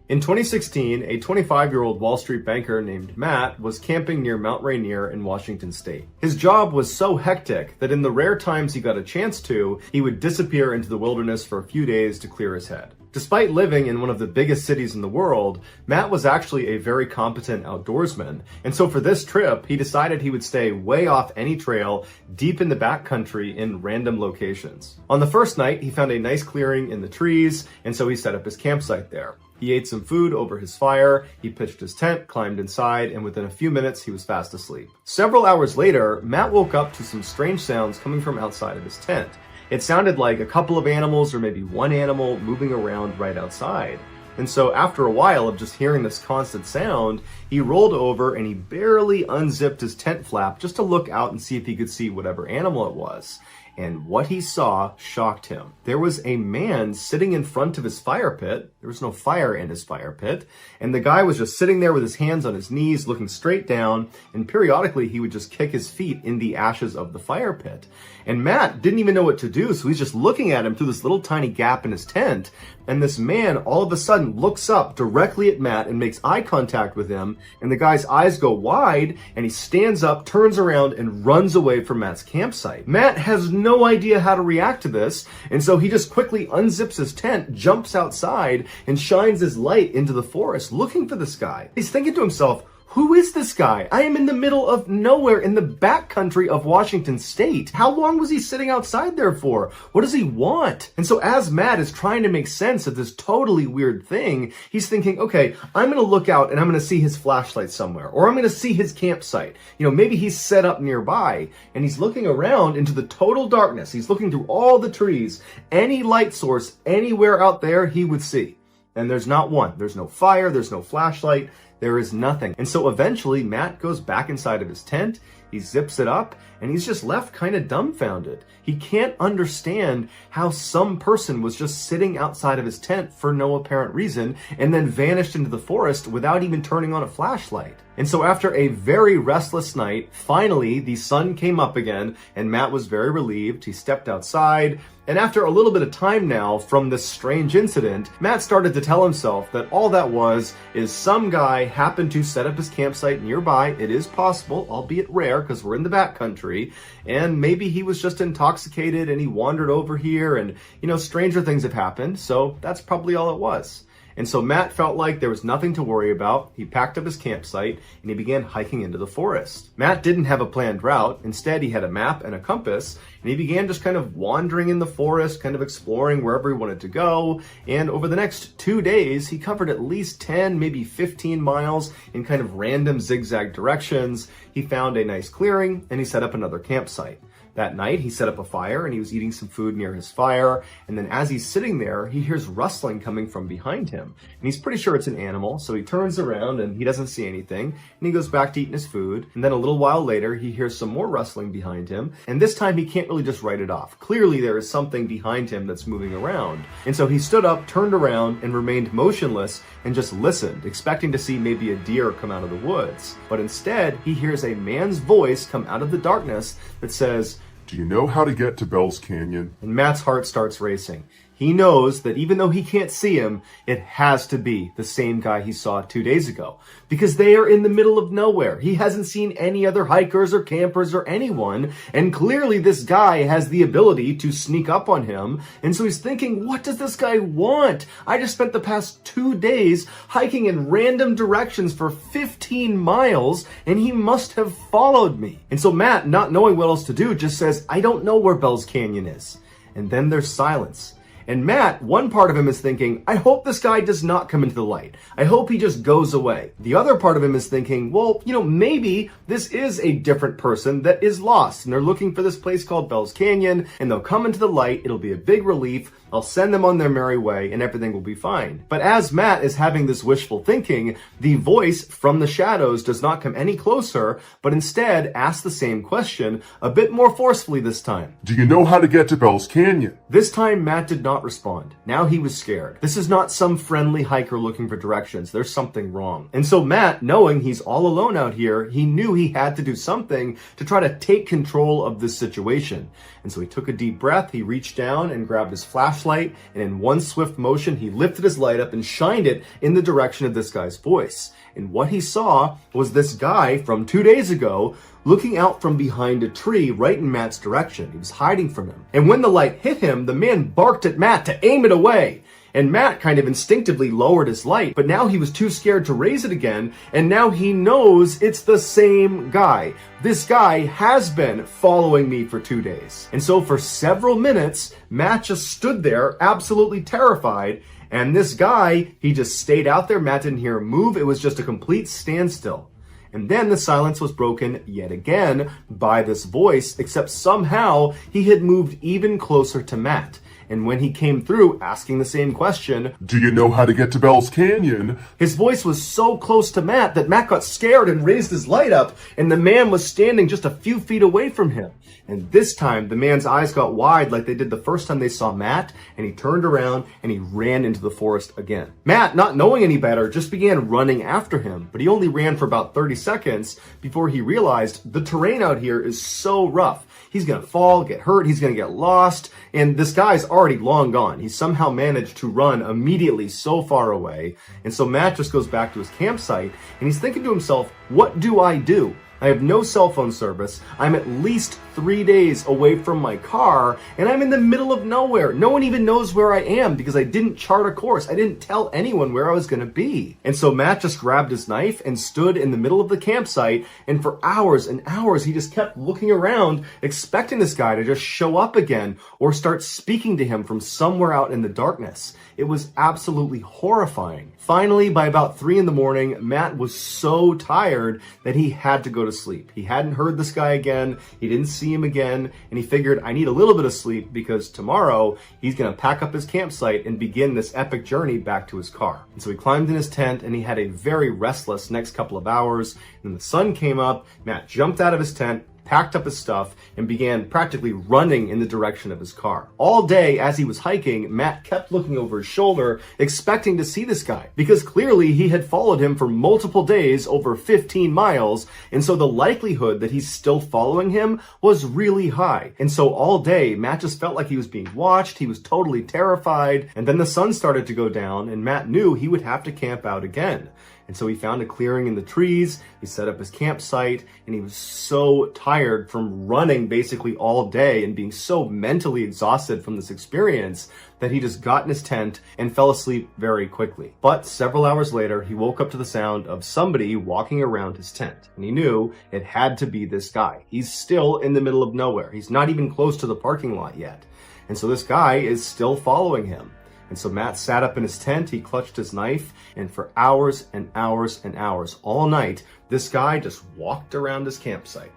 Speaker 1: In 2016, a 25-year-old Wall Street banker named Matt was camping near Mount Rainier in Washington state. His job was so hectic that in the rare times he got a chance to, he would disappear into the wilderness for a few days to clear his head. Despite living in one of the biggest cities in the world, Matt was actually a very competent outdoorsman. And so for this trip, he decided he would stay way off any trail, deep in the backcountry in random locations. On the first night, he found a nice clearing in the trees, and so he set up his campsite there. He ate some food over his fire, he pitched his tent, climbed inside, and within a few minutes, he was fast asleep. Several hours later, Matt woke up to some strange sounds coming from outside of his tent. It sounded like a couple of animals or maybe one animal moving around right outside. And so after a while of just hearing this constant sound, he rolled over and he barely unzipped his tent flap just to look out and see if he could see whatever animal it was. And what he saw shocked him. There was a man sitting in front of his fire pit. There was no fire in his fire pit. And the guy was just sitting there with his hands on his knees, looking straight down. And periodically, he would just kick his feet in the ashes of the fire pit. And Matt didn't even know what to do, so he's just looking at him through this little tiny gap in his tent. And this man all of a sudden looks up directly at Matt and makes eye contact with him. And the guy's eyes go wide, and he stands up, turns around, and runs away from Matt's campsite. Matt has no idea how to react to this, and so he just quickly unzips his tent, jumps outside, and shines his light into the forest looking for this guy. He's thinking to himself, who is this guy? I am in the middle of nowhere in the backcountry of Washington state. How long was he sitting outside there for? What does he want? And so as Matt is trying to make sense of this totally weird thing, he's thinking, okay, I'm going to look out and I'm going to see his flashlight somewhere, or I'm going to see his campsite. Maybe he's set up nearby, and he's looking around into the total darkness. He's looking through all the trees, any light source anywhere out there he would see. And there's not one. There's no fire. There's no flashlight. There is nothing. And so eventually Matt goes back inside of his tent, he zips it up, and he's just left kind of dumbfounded. He can't understand how some person was just sitting outside of his tent for no apparent reason and then vanished into the forest without even turning on a flashlight. And so after a very restless night, finally the sun came up again and Matt was very relieved. He stepped outside, and after a little bit of time now from this strange incident, Matt started to tell himself that all that was is some guy happened to set up his campsite nearby. It is possible, albeit rare because we're in the backcountry, and maybe he was just intoxicated and he wandered over here and, stranger things have happened, so that's probably all it was. And so Matt felt like there was nothing to worry about. He packed up his campsite and he began hiking into the forest. Matt didn't have a planned route. Instead, he had a map and a compass, and he began just kind of wandering in the forest, kind of exploring wherever he wanted to go. And over the next 2 days, he covered at least 10, maybe 15 miles in kind of random zigzag directions. He found a nice clearing and he set up another campsite. That night, he set up a fire and he was eating some food near his fire. And then as he's sitting there, he hears rustling coming from behind him. And he's pretty sure it's an animal. So he turns around and he doesn't see anything. And he goes back to eating his food. And then a little while later, he hears some more rustling behind him. And this time he can't really just write it off. Clearly, there is something behind him that's moving around. And so he stood up, turned around, and remained motionless and just listened, expecting to see maybe a deer come out of the woods. But instead, he hears a man's voice come out of the darkness that says,
Speaker 2: "Do you know how to get to Bell's Canyon?"
Speaker 1: And Matt's heart starts racing. He knows that even though he can't see him, it has to be the same guy he saw 2 days ago. Because they are in the middle of nowhere. He hasn't seen any other hikers or campers or anyone. And clearly this guy has the ability to sneak up on him. And so he's thinking, what does this guy want? I just spent the past 2 days hiking in random directions for 15 miles, and he must have followed me. And so Matt, not knowing what else to do, just says, "I don't know where Bell's Canyon is." And then there's silence. And Matt, one part of him is thinking, I hope this guy does not come into the light. I hope he just goes away. The other part of him is thinking, well, maybe this is a different person that is lost and they're looking for this place called Bell's Canyon and they'll come into the light. It'll be a big relief. I'll send them on their merry way and everything will be fine. But as Matt is having this wishful thinking, the voice from the shadows does not come any closer, but instead asks the same question a bit more forcefully this time.
Speaker 2: "Do you know how to get to Bell's Canyon?"
Speaker 1: This time Matt did not respond. Now he was scared. This is not some friendly hiker looking for directions. There's something wrong. And so Matt, knowing he's all alone out here, he knew he had to do something to try to take control of this situation. And so he took a deep breath, he reached down and grabbed his flashlight, and in one swift motion, he lifted his light up and shined it in the direction of this guy's voice. And what he saw was this guy from 2 days ago looking out from behind a tree right in Matt's direction. He was hiding from him. And when the light hit him, the man barked at Matt to aim it away. And Matt kind of instinctively lowered his light, but now he was too scared to raise it again, and now he knows it's the same guy. This guy has been following me for 2 days. And so for several minutes, Matt just stood there absolutely terrified, and this guy, he just stayed out there. Matt didn't hear him move. It was just a complete standstill. And then the silence was broken yet again by this voice, except somehow he had moved even closer to Matt. And when he came through asking the same question,
Speaker 2: "Do you know how to get to Bell's Canyon?"
Speaker 1: his voice was so close to Matt that Matt got scared and raised his light up, and the man was standing just a few feet away from him. And this time, the man's eyes got wide like they did the first time they saw Matt, and he turned around and he ran into the forest again. Matt, not knowing any better, just began running after him, but he only ran for about 30 seconds before he realized the terrain out here is so rough. He's gonna fall, get hurt, he's gonna get lost, and this guy's already long gone. He somehow managed to run immediately so far away. And so Matt just goes back to his campsite and he's thinking to himself, what do I do? I have no cell phone service. I'm at least 3 days away from my car, and I'm in the middle of nowhere. No one even knows where I am because I didn't chart a course. I didn't tell anyone where I was going to be. And so Matt just grabbed his knife and stood in the middle of the campsite, and for hours and hours, he just kept looking around, expecting this guy to just show up again or start speaking to him from somewhere out in the darkness. It was absolutely horrifying. Finally, by about 3 in the morning, Matt was so tired that he had to go to sleep. He hadn't heard this guy again, he didn't see him again, and he figured, I need a little bit of sleep because tomorrow he's gonna pack up his campsite and begin this epic journey back to his car. And so he climbed in his tent and he had a very restless next couple of hours. And then the sun came up, Matt jumped out of his tent, packed up his stuff, and began practically running in the direction of his car. All day as he was hiking, Matt kept looking over his shoulder, expecting to see this guy, because clearly he had followed him for multiple days, over 15 miles, and so the likelihood that he's still following him was really high. And so all day, Matt just felt like he was being watched, he was totally terrified, and then the sun started to go down, and Matt knew he would have to camp out again. And so he found a clearing in the trees, he set up his campsite, and he was so tired from running basically all day and being so mentally exhausted from this experience that he just got in his tent and fell asleep very quickly. But several hours later, he woke up to the sound of somebody walking around his tent, and he knew it had to be this guy. He's still in the middle of nowhere. He's not even close to the parking lot yet. And so this guy is still following him. And so Matt sat up in his tent, he clutched his knife, and for hours and hours and hours, all night, this guy just walked around his campsite.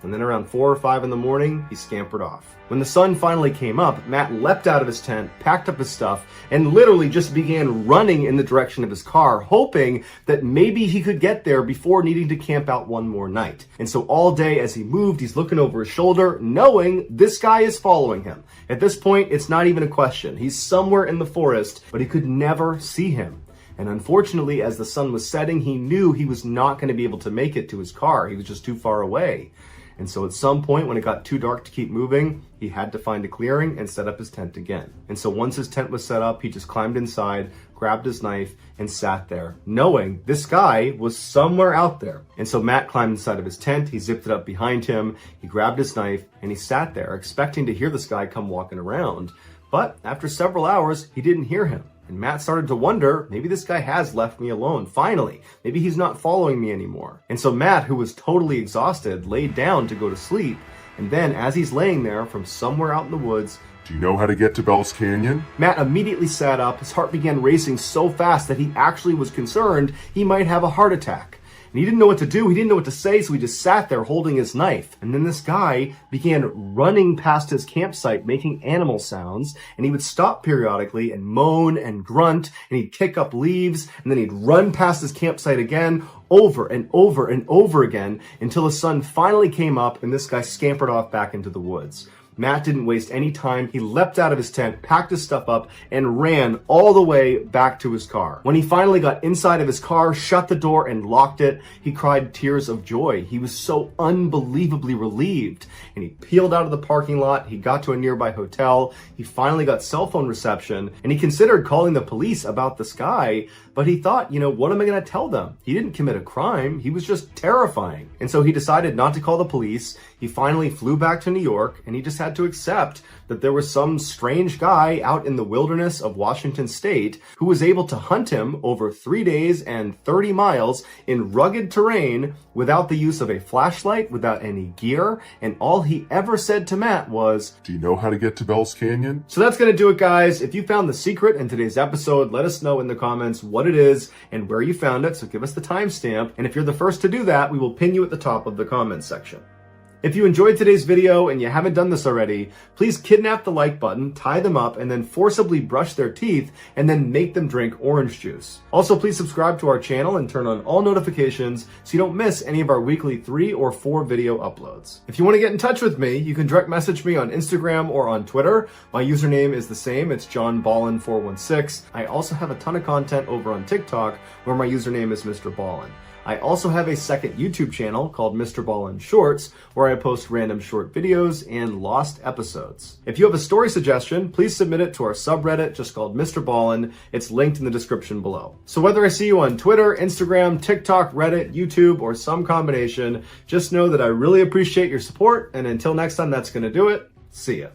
Speaker 1: And then around 4 or 5 in the morning, he scampered off. When the sun finally came up, Matt leapt out of his tent, packed up his stuff, and literally just began running in the direction of his car, hoping that maybe he could get there before needing to camp out one more night. And so all day as he moved, he's looking over his shoulder, knowing this guy is following him. At this point, it's not even a question. He's somewhere in the forest, but he could never see him. And unfortunately, as the sun was setting, he knew he was not going to be able to make it to his car. He was just too far away. And so at some point when it got too dark to keep moving, he had to find a clearing and set up his tent again. And so once his tent was set up, he just climbed inside, grabbed his knife, and sat there, knowing this guy was somewhere out there. And so Matt climbed inside of his tent, he zipped it up behind him, he grabbed his knife, and he sat there, expecting to hear this guy come walking around. But after several hours, he didn't hear him. And Matt started to wonder, maybe this guy has left me alone, finally. Maybe he's not following me anymore. And so Matt, who was totally exhausted, laid down to go to sleep. And then as he's laying there from somewhere out in the woods,
Speaker 2: Do you know how to get to Bell's Canyon?
Speaker 1: Matt immediately sat up. His heart began racing so fast that he actually was concerned he might have a heart attack. And he didn't know what to do, he didn't know what to say, so he just sat there holding his knife. And then this guy began running past his campsite, making animal sounds, and he would stop periodically and moan and grunt, and he'd kick up leaves, and then he'd run past his campsite again, over and over and over again, until the sun finally came up and this guy scampered off back into the woods. Matt didn't waste any time. He leapt out of his tent, packed his stuff up, and ran all the way back to his car. When he finally got inside of his car, shut the door, and locked it, he cried tears of joy. He was so unbelievably relieved. And he peeled out of the parking lot. He got to a nearby hotel. He finally got cell phone reception, and he considered calling the police about this guy, but he thought, what am I going to tell them? He didn't commit a crime. He was just terrifying. And so he decided not to call the police. He finally flew back to New York, and he just had to accept that there was some strange guy out in the wilderness of Washington state who was able to hunt him over 3 days and 30 miles in rugged terrain without the use of a flashlight, without any gear, and all he ever said to Matt was,
Speaker 2: Do you know how to get to Bell's Canyon?
Speaker 1: So that's going to do it, guys. If you found the secret in today's episode, let us know in the comments what it is and where you found it, so give us the timestamp, and if you're the first to do that, we will pin you at the top of the comments section. If you enjoyed today's video and you haven't done this already, please kidnap the like button, tie them up, and then forcibly brush their teeth, and then make them drink orange juice. Also, please subscribe to our channel and turn on all notifications so you don't miss any of our weekly 3 or 4 video uploads. If you want to get in touch with me, you can direct message me on Instagram or on Twitter. My username is the same, it's JohnBallen416. I also have a ton of content over on TikTok where my username is MrBallen. I also have a second YouTube channel called MrBallen Shorts, where I post random short videos and lost episodes. If you have a story suggestion, please submit it to our subreddit just called MrBallen. It's linked in the description below. So whether I see you on Twitter, Instagram, TikTok, Reddit, YouTube, or some combination, just know that I really appreciate your support, and until next time, that's going to do it. See ya.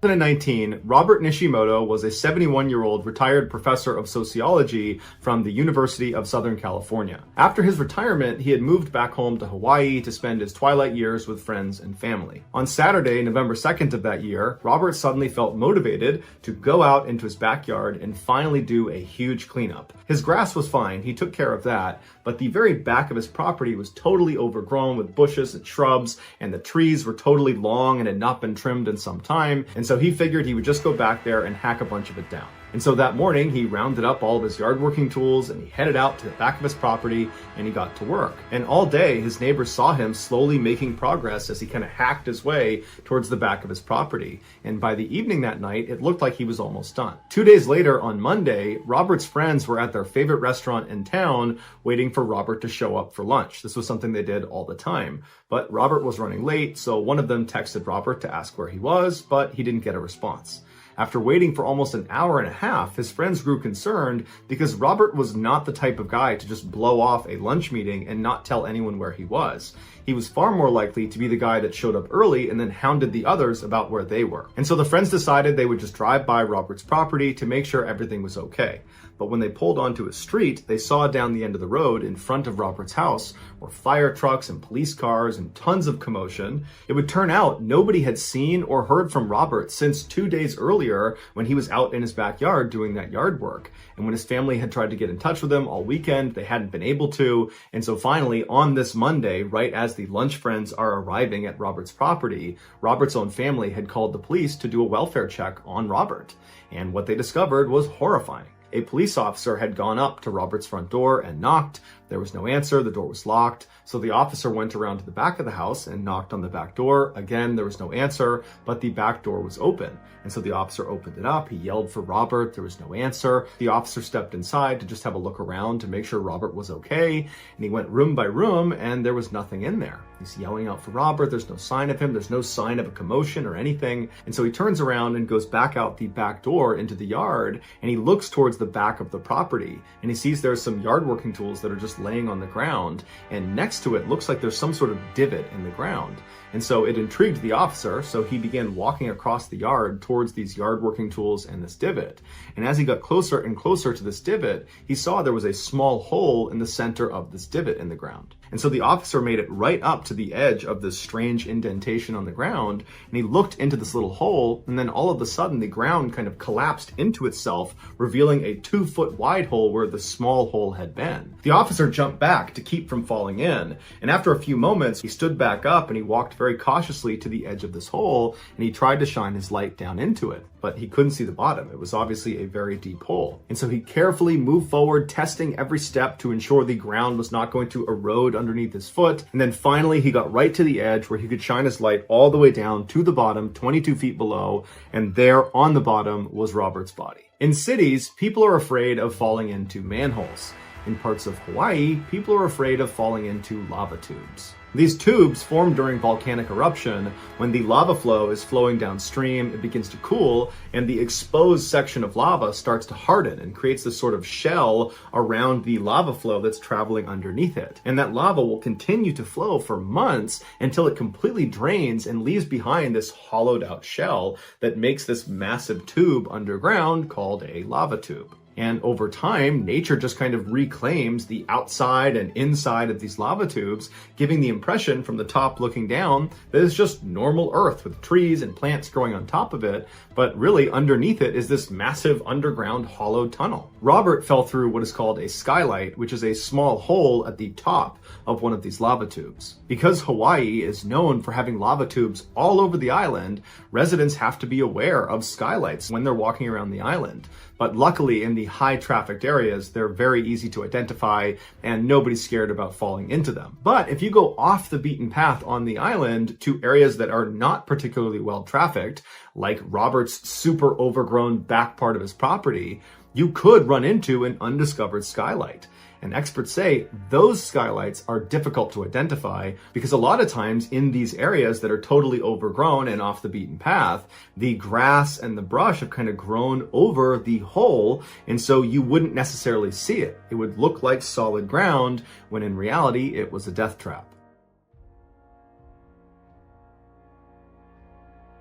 Speaker 1: In 2019, Robert Nishimoto was a 71-year-old retired professor of sociology from the University of Southern California. After his retirement, he had moved back home to Hawaii to spend his twilight years with friends and family. On Saturday, November 2nd of that year, Robert suddenly felt motivated to go out into his backyard and finally do a huge cleanup. His grass was fine, he took care of that, but the very back of his property was totally overgrown with bushes and shrubs, and the trees were totally long and had not been trimmed in some time, and so he figured he would just go back there and hack a bunch of it down. And so that morning, he rounded up all of his yard working tools and he headed out to the back of his property and he got to work. And all day, his neighbors saw him slowly making progress as he kind of hacked his way towards the back of his property. And by the evening that night, it looked like he was almost done. 2 days later, on Monday, Robert's friends were at their favorite restaurant in town waiting for Robert to show up for lunch. This was something they did all the time. But Robert was running late, so one of them texted Robert to ask where he was, but he didn't get a response. After waiting for almost an hour and a half, his friends grew concerned because Robert was not the type of guy to just blow off a lunch meeting and not tell anyone where he was. He was far more likely to be the guy that showed up early and then hounded the others about where they were. And so the friends decided they would just drive by Robert's property to make sure everything was okay. But when they pulled onto a street, they saw down the end of the road in front of Robert's house were fire trucks and police cars and tons of commotion. It would turn out nobody had seen or heard from Robert since 2 days earlier when he was out in his backyard doing that yard work. And when his family had tried to get in touch with him all weekend, they hadn't been able to. And so finally, on this Monday, right as the lunch friends are arriving at Robert's property, Robert's own family had called the police to do a welfare check on Robert. And what they discovered was horrifying. A police officer had gone up to Robert's front door and knocked. There was no answer. The door was locked. So the officer went around to the back of the house and knocked on the back door. Again, there was no answer, but the back door was open. And so the officer opened it up. He yelled for Robert. There was no answer. The officer stepped inside to just have a look around to make sure Robert was okay. And he went room by room and there was nothing in there. He's yelling out for Robert. There's no sign of him. There's no sign of a commotion or anything. And so he turns around and goes back out the back door into the yard and he looks towards the back of the property and he sees there's some yard working tools that are just laying on the ground, and next to it looks like there's some sort of divot in the ground. And so it intrigued the officer, so he began walking across the yard towards these yard working tools and this divot. And as he got closer and closer to this divot, he saw there was a small hole in the center of this divot in the ground. And so the officer made it right up to the edge of this strange indentation on the ground, and he looked into this little hole, and then all of a sudden the ground kind of collapsed into itself, revealing a 2-foot wide hole where the small hole had been. The officer jumped back to keep from falling in, and after a few moments, he stood back up and he walked very cautiously to the edge of this hole, and he tried to shine his light down into it. But he couldn't see the bottom. It was obviously a very deep hole. And so he carefully moved forward, testing every step to ensure the ground was not going to erode underneath his foot. And then finally, he got right to the edge where he could shine his light all the way down to the bottom, 22 feet below. And there on the bottom was Robert's body. In cities, people are afraid of falling into manholes. In parts of Hawaii, people are afraid of falling into lava tubes. These tubes form during volcanic eruption. When the lava flow is flowing downstream, it begins to cool, and the exposed section of lava starts to harden and creates this sort of shell around the lava flow that's traveling underneath it. And that lava will continue to flow for months until it completely drains and leaves behind this hollowed out shell that makes this massive tube underground called a lava tube. And over time, nature just kind of reclaims the outside and inside of these lava tubes, giving the impression from the top looking down that it's just normal earth with trees and plants growing on top of it, but really underneath it is this massive underground hollow tunnel. Robert fell through what is called a skylight, which is a small hole at the top of one of these lava tubes. Because Hawaii is known for having lava tubes all over the island, residents have to be aware of skylights when they're walking around the island. But luckily, in the high trafficked areas, they're very easy to identify and nobody's scared about falling into them. But if you go off the beaten path on the island to areas that are not particularly well trafficked, like Robert's super overgrown back part of his property, you could run into an undiscovered skylight. And experts say those skylights are difficult to identify because a lot of times in these areas that are totally overgrown and off the beaten path, the grass and the brush have kind of grown over the hole, and so you wouldn't necessarily see it. It would look like solid ground when in reality it was a death trap.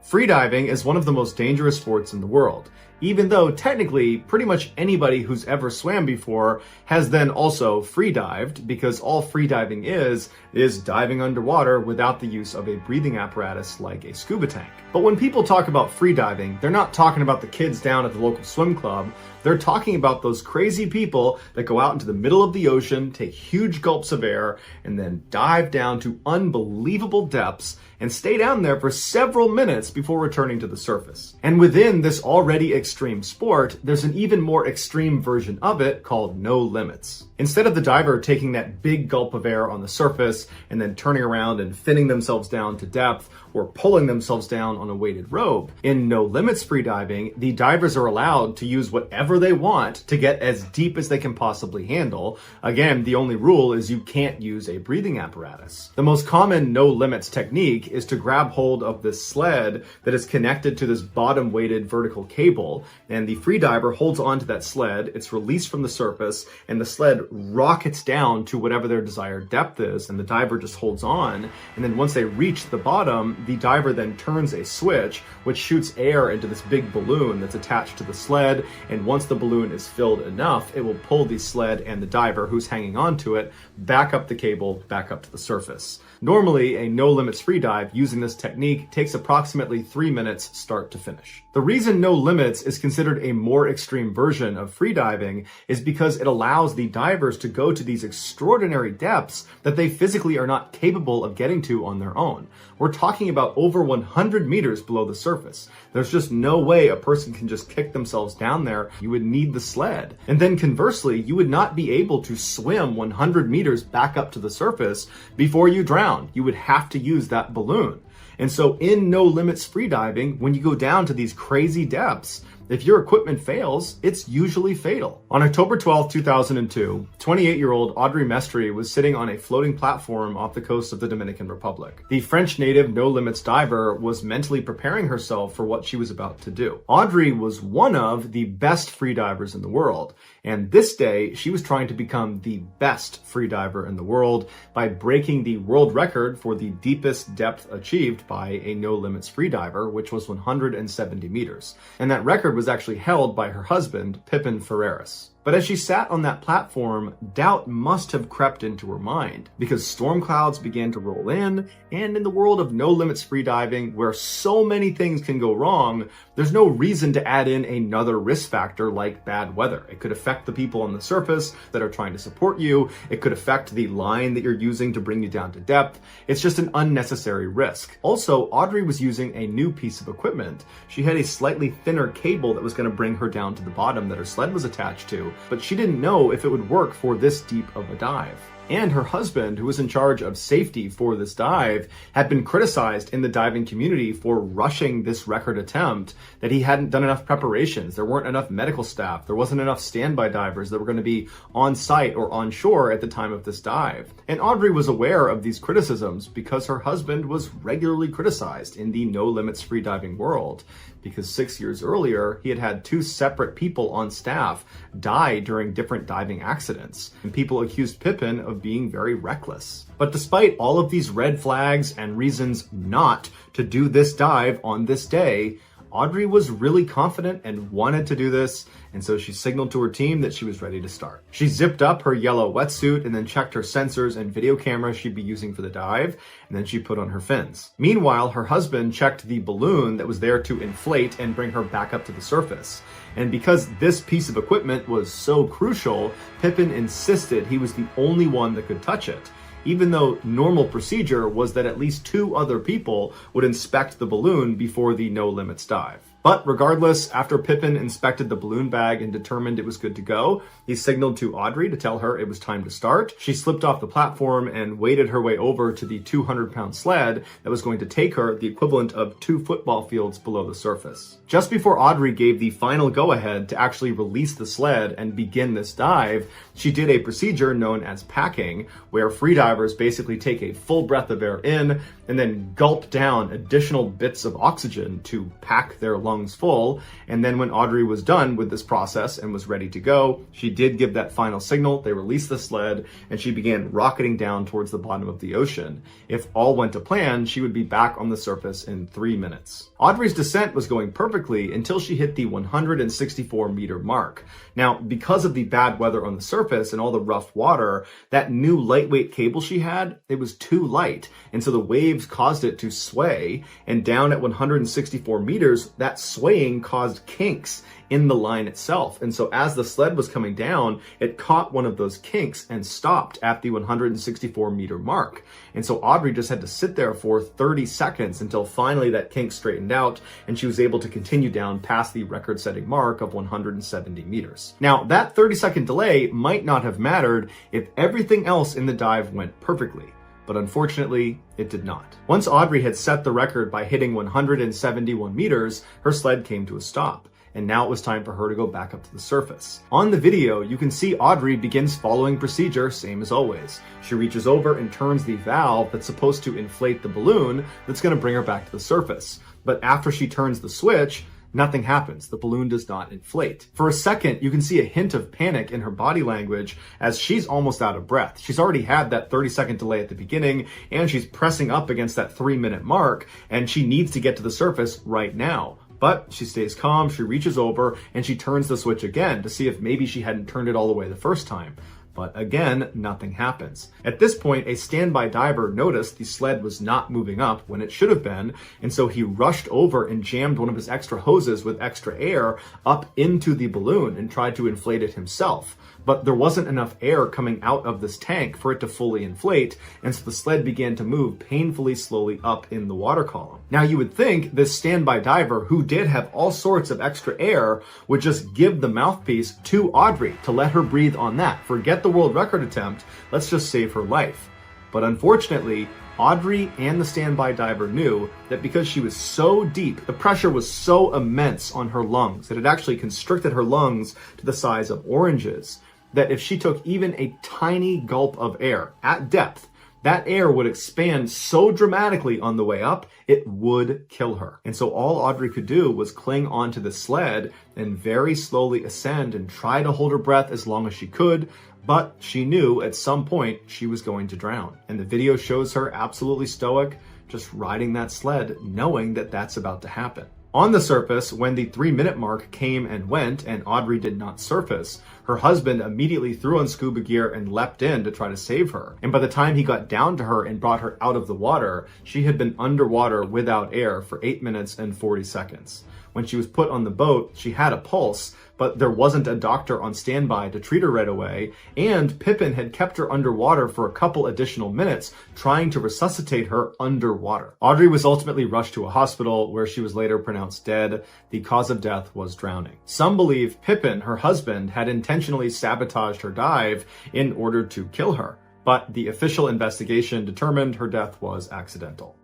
Speaker 1: Freediving is one of the most dangerous sports in the world, even though technically pretty much anybody who's ever swam before has then also freedived, because all freediving is diving underwater without the use of a breathing apparatus like a scuba tank. But when people talk about freediving, they're not talking about the kids down at the local swim club. They're talking about those crazy people that go out into the middle of the ocean, take huge gulps of air, and then dive down to unbelievable depths and stay down there for several minutes before returning to the surface. And within this already extreme sport, there's an even more extreme version of it called no limits. Instead of the diver taking that big gulp of air on the surface and then turning around and finning themselves down to depth or pulling themselves down on a weighted rope, in no limits freediving, the divers are allowed to use whatever they want to get as deep as they can possibly handle. Again, the only rule is you can't use a breathing apparatus. The most common no limits technique is to grab hold of this sled that is connected to this bottom weighted vertical cable, and the freediver holds onto that sled, it's released from the surface, and the sled rockets down to whatever their desired depth is, and the diver just holds on, and then once they reach the bottom, the diver then turns a switch which shoots air into this big balloon that's attached to the sled, and once the balloon is filled enough, it will pull the sled and the diver who's hanging onto it back up the cable, back up to the surface. Normally, a no limits freedive using this technique takes approximately 3 minutes start to finish. The reason no limits is considered a more extreme version of freediving is because it allows the divers to go to these extraordinary depths that they physically are not capable of getting to on their own. We're talking about over 100 meters below the surface. There's just no way a person can just kick themselves down there. You would need the sled. And then conversely, you would not be able to swim 100 meters back up to the surface before you drown. You would have to use that balloon. And so in no limits freediving, when you go down to these crazy depths, if your equipment fails, it's usually fatal. On October 12, 2002, 28-year-old Audrey Mestre was sitting on a floating platform off the coast of the Dominican Republic. The French native no limits diver was mentally preparing herself for what she was about to do. Audrey was one of the best freedivers in the world, and this day she was trying to become the best freediver in the world by breaking the world record for the deepest depth achieved by a no limits freediver, which was 170 meters. And that record was actually held by her husband, Pippin Ferreras. But as she sat on that platform, doubt must have crept into her mind, because storm clouds began to roll in, and in the world of no limits freediving, where so many things can go wrong, there's no reason to add in another risk factor like bad weather. It could affect the people on the surface that are trying to support you. It could affect the line that you're using to bring you down to depth. It's just an unnecessary risk. Also, Audrey was using a new piece of equipment. She had a slightly thinner cable that was going to bring her down to the bottom that her sled was attached to, but she didn't know if it would work for this deep of a dive. And her husband, who was in charge of safety for this dive, had been criticized in the diving community for rushing this record attempt, that he hadn't done enough preparations. There weren't enough medical staff. There wasn't enough standby divers that were going to be on site or on shore at the time of this dive. And Audrey was aware of these criticisms because her husband was regularly criticized in the no limits freediving world, because 6 years earlier, he had had 2 separate people on staff die during different diving accidents, and people accused Pippin of being very reckless. But despite all of these red flags and reasons not to do this dive on this day, Audrey was really confident and wanted to do this, and so she signaled to her team that she was ready to start. She zipped up her yellow wetsuit and then checked her sensors and video cameras she'd be using for the dive, and then she put on her fins. Meanwhile, her husband checked the balloon that was there to inflate and bring her back up to the surface. And because this piece of equipment was so crucial, Pippin insisted he was the only one that could touch it, even though normal procedure was that at least 2 other people would inspect the balloon before the no limits dive. But regardless, after Pippin inspected the balloon bag and determined it was good to go, he signaled to Audrey to tell her it was time to start. She slipped off the platform and waded her way over to the 200-pound sled that was going to take her the equivalent of 2 football fields below the surface. Just before Audrey gave the final go-ahead to actually release the sled and begin this dive, she did a procedure known as packing, where freedivers basically take a full breath of air in and then gulp down additional bits of oxygen to pack their lungs lungs full. And then when Audrey was done with this process and was ready to go, she did give that final signal. They released the sled and she began rocketing down towards the bottom of the ocean. If all went to plan, she would be back on the surface in 3 minutes. Audrey's descent was going perfectly until she hit the 164-meter mark. Now, because of the bad weather on the surface and all the rough water, that new lightweight cable she had, it was too light. And so the waves caused it to sway. And down at 164 meters, that swaying caused kinks in the line itself. And so as the sled was coming down, it caught one of those kinks and stopped at the 164-meter mark. And so Audrey just had to sit there for 30 seconds until finally that kink straightened out and she was able to continue down past the record-setting mark of 170 meters. Now, that 30-second delay might not have mattered if everything else in the dive went perfectly, but unfortunately, it did not. Once Audrey had set the record by hitting 171 meters, her sled came to a stop. And now it was time for her to go back up to the surface. On the video, you can see Audrey begins following procedure, same as always. She reaches over and turns the valve that's supposed to inflate the balloon that's going to bring her back to the surface. But after she turns the switch, nothing happens. The balloon does not inflate. For a second, you can see a hint of panic in her body language as she's almost out of breath. She's already had that 30-second delay at the beginning, and she's pressing up against that 3-minute mark, and she needs to get to the surface right now. But she stays calm, she reaches over, and she turns the switch again to see if maybe she hadn't turned it all the way the first time. But again, nothing happens. At this point, a standby diver noticed the sled was not moving up when it should have been, and so he rushed over and jammed one of his extra hoses with extra air up into the balloon and tried to inflate it himself. But there wasn't enough air coming out of this tank for it to fully inflate, and so the sled began to move painfully slowly up in the water column. Now you would think this standby diver, who did have all sorts of extra air, would just give the mouthpiece to Audrey to let her breathe on that. Forget the world record attempt, let's just save her life. But unfortunately, Audrey and the standby diver knew that because she was so deep, the pressure was so immense on her lungs that it actually constricted her lungs to the size of oranges, that if she took even a tiny gulp of air at depth, that air would expand so dramatically on the way up, it would kill her. And so all Audrey could do was cling onto the sled and very slowly ascend and try to hold her breath as long as she could, but she knew at some point she was going to drown. And the video shows her absolutely stoic, just riding that sled, knowing that that's about to happen. On the surface, when the 3-minute mark came and went and Audrey did not surface, her husband immediately threw on scuba gear and leapt in to try to save her. And by the time he got down to her and brought her out of the water, she had been underwater without air for 8 minutes and 40 seconds. When she was put on the boat, she had a pulse, but there wasn't a doctor on standby to treat her right away, and Pippin had kept her underwater for a couple additional minutes, trying to resuscitate her underwater. Audrey was ultimately rushed to a hospital, where she was later pronounced dead. The cause of death was drowning. Some believe Pippin, her husband, had intentionally sabotaged her dive in order to kill her, but the official investigation determined her death was accidental.